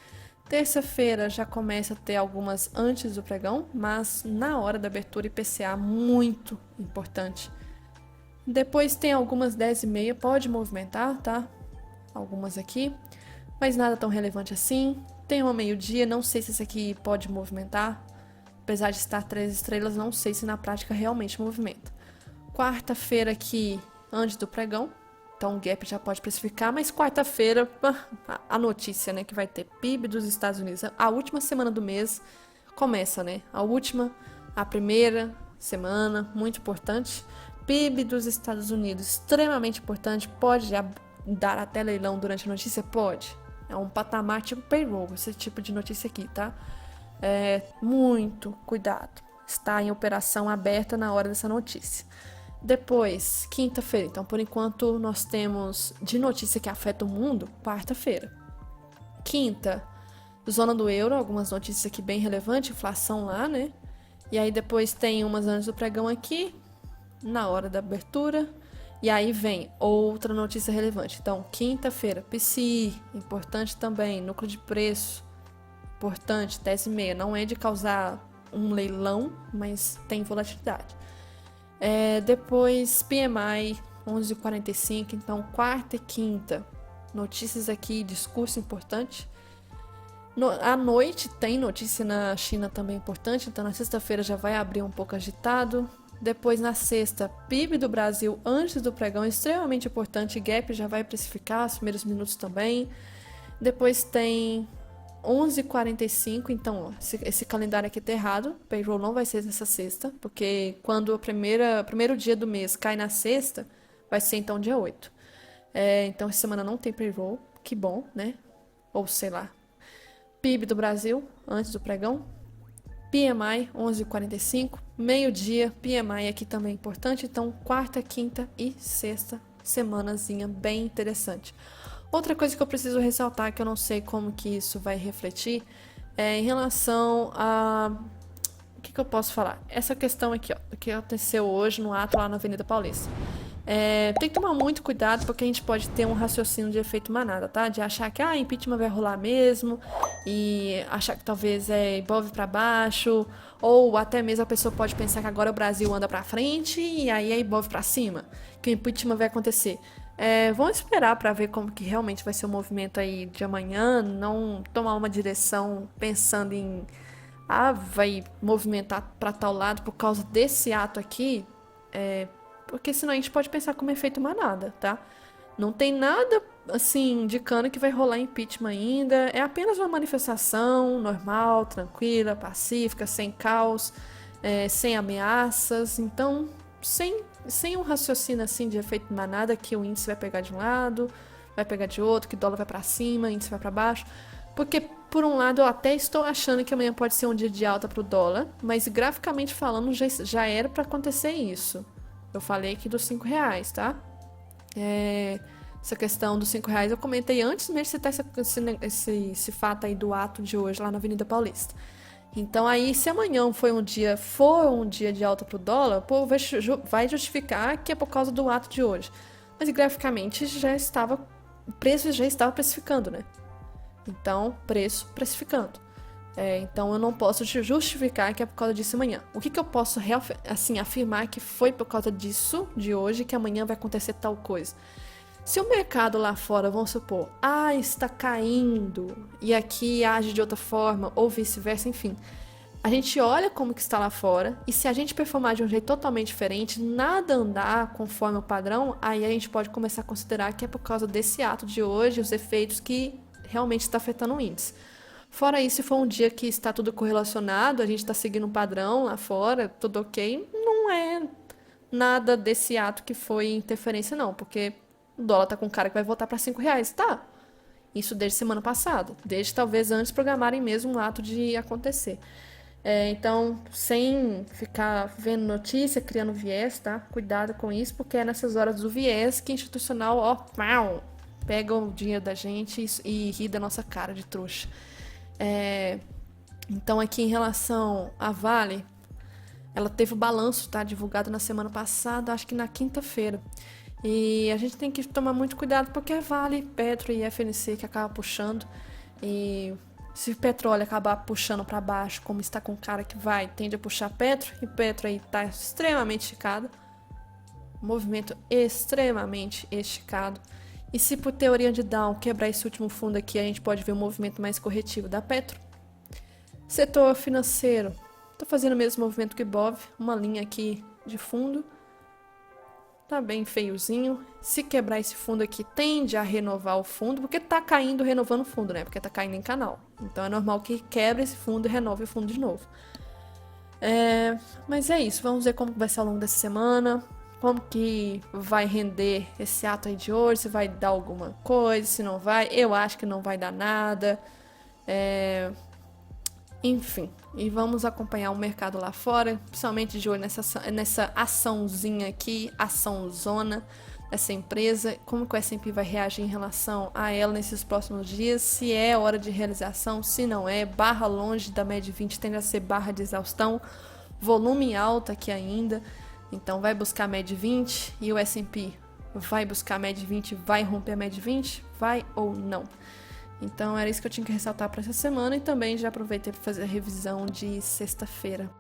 Terça-feira já começa a ter algumas antes do pregão, mas na hora da abertura IPCA muito importante. Depois tem algumas 10h30, pode movimentar, tá? Algumas aqui, mas nada tão relevante assim. Tem uma meio-dia, não sei se esse aqui pode movimentar. Apesar de estar 3 estrelas, não sei se na prática realmente movimenta. Quarta-feira aqui, antes do pregão, então o gap já pode precificar, mas quarta-feira, a notícia, né, que vai ter PIB dos Estados Unidos. A última semana do mês começa, né? A primeira semana, muito importante. PIB dos Estados Unidos, extremamente importante, pode dar até leilão durante a notícia? Pode. É um patamar tipo payroll, esse tipo de notícia aqui, tá? Muito cuidado. Está em operação aberta na hora dessa notícia. Depois, quinta-feira. Então, por enquanto, nós temos de notícia que afeta o mundo, quarta-feira. Quinta, zona do euro, algumas notícias aqui bem relevantes, inflação lá, né? E aí depois tem umas antes do pregão aqui, na hora da abertura. E aí vem outra notícia relevante. Então, quinta-feira, PCI, importante também, núcleo de preço, importante, 10h30. Não é de causar um leilão, mas tem volatilidade. Depois, PMI, 11h45. Então, quarta e quinta, notícias aqui, discurso importante. À noite tem notícia na China também importante, então na sexta-feira já vai abrir um pouco agitado. Depois na sexta, PIB do Brasil antes do pregão, extremamente importante, gap já vai precificar, os primeiros minutos também. Depois tem 11h45, então ó, esse calendário aqui tá errado, payroll não vai ser nessa sexta, porque quando o primeiro dia do mês cai na sexta, vai ser então dia 8. Então essa semana não tem payroll, que bom, né? Ou sei lá. PIB do Brasil antes do pregão. PMI 11h45, meio-dia, PMI aqui também é importante, então quarta, quinta e sexta, semanazinha bem interessante. Outra coisa que eu preciso ressaltar, que eu não sei como que isso vai refletir, é em relação a... O que eu posso falar? Essa questão aqui, ó, que aconteceu hoje no ato lá na Avenida Paulista. Tem que tomar muito cuidado, porque a gente pode ter um raciocínio de efeito manada, tá? De achar que impeachment vai rolar mesmo, e achar que talvez Ibov para baixo, ou até mesmo a pessoa pode pensar que agora o Brasil anda para frente e aí é Ibov para cima, que o impeachment vai acontecer. Vamos esperar para ver como que realmente vai ser o movimento aí de amanhã, não tomar uma direção pensando em vai movimentar para tal lado por causa desse ato aqui, porque senão a gente pode pensar como efeito manada, tá? Não tem nada, assim, indicando que vai rolar impeachment ainda. É apenas uma manifestação normal, tranquila, pacífica, sem caos, sem ameaças. Então, sem um raciocínio, assim, de efeito manada, que o índice vai pegar de um lado, vai pegar de outro, que o dólar vai pra cima, o índice vai pra baixo. Porque, por um lado, eu até estou achando que amanhã pode ser um dia de alta pro dólar, mas graficamente falando, já era pra acontecer isso. Eu falei aqui dos R$5, tá? Essa questão dos R$5 eu comentei antes mesmo de citar esse fato aí do ato de hoje lá na Avenida Paulista. Então aí, se amanhã for um dia de alta pro dólar, o povo vai justificar que é por causa do ato de hoje. Mas graficamente o preço já estava precificando, né? Então, preço precificando. Então eu não posso justificar que é por causa disso amanhã. O que eu posso afirmar que foi por causa disso de hoje que amanhã vai acontecer tal coisa? Se o mercado lá fora, vamos supor, está caindo e aqui age de outra forma ou vice-versa, enfim. A gente olha como que está lá fora e se a gente performar de um jeito totalmente diferente, nada andar conforme o padrão, aí a gente pode começar a considerar que é por causa desse ato de hoje, os efeitos que realmente está afetando o índice. Fora isso, se for um dia que está tudo correlacionado, a gente está seguindo um padrão lá fora, tudo ok, não é nada desse ato que foi interferência não, porque o dólar tá com um cara que vai voltar para R$5, tá? Isso desde semana passada, desde talvez antes programarem mesmo um ato de acontecer. Então, sem ficar vendo notícia, criando viés, tá? Cuidado com isso, porque é nessas horas do viés que institucional, pega o dinheiro da gente e ri da nossa cara de trouxa. Então aqui em relação à Vale, ela teve o balanço, tá, divulgado na semana passada, acho que na quinta-feira. E a gente tem que tomar muito cuidado porque é Vale, Petro e FNC que acaba puxando. E se o petróleo acabar puxando para baixo, como está com cara que vai, tende a puxar Petro, e Petro aí está extremamente esticado. Movimento extremamente esticado. E se por teoria de Down quebrar esse último fundo aqui, a gente pode ver um movimento mais corretivo da Petro. Setor financeiro, tá fazendo o mesmo movimento que Ibov, uma linha aqui de fundo. Tá bem feiozinho. Se quebrar esse fundo aqui, tende a renovar o fundo, porque tá caindo, renovando o fundo, né? Porque tá caindo em canal. Então é normal que quebre esse fundo e renove o fundo de novo. Mas é isso, vamos ver como vai ser ao longo dessa semana. Como que vai render esse ato aí de hoje, se vai dar alguma coisa, se não vai. Eu acho que não vai dar nada. Enfim, e vamos acompanhar o mercado lá fora, principalmente de olho nessa açãozinha aqui, açãozona dessa empresa, como que o S&P vai reagir em relação a ela nesses próximos dias, se é hora de realização, se não é, barra longe da média 20 tende a ser barra de exaustão, volume alto aqui ainda, então vai buscar a média 20 e o S&P vai buscar a média 20, vai romper a média 20, vai ou não? Então era isso que eu tinha que ressaltar para essa semana e também já aproveitei para fazer a revisão de sexta-feira.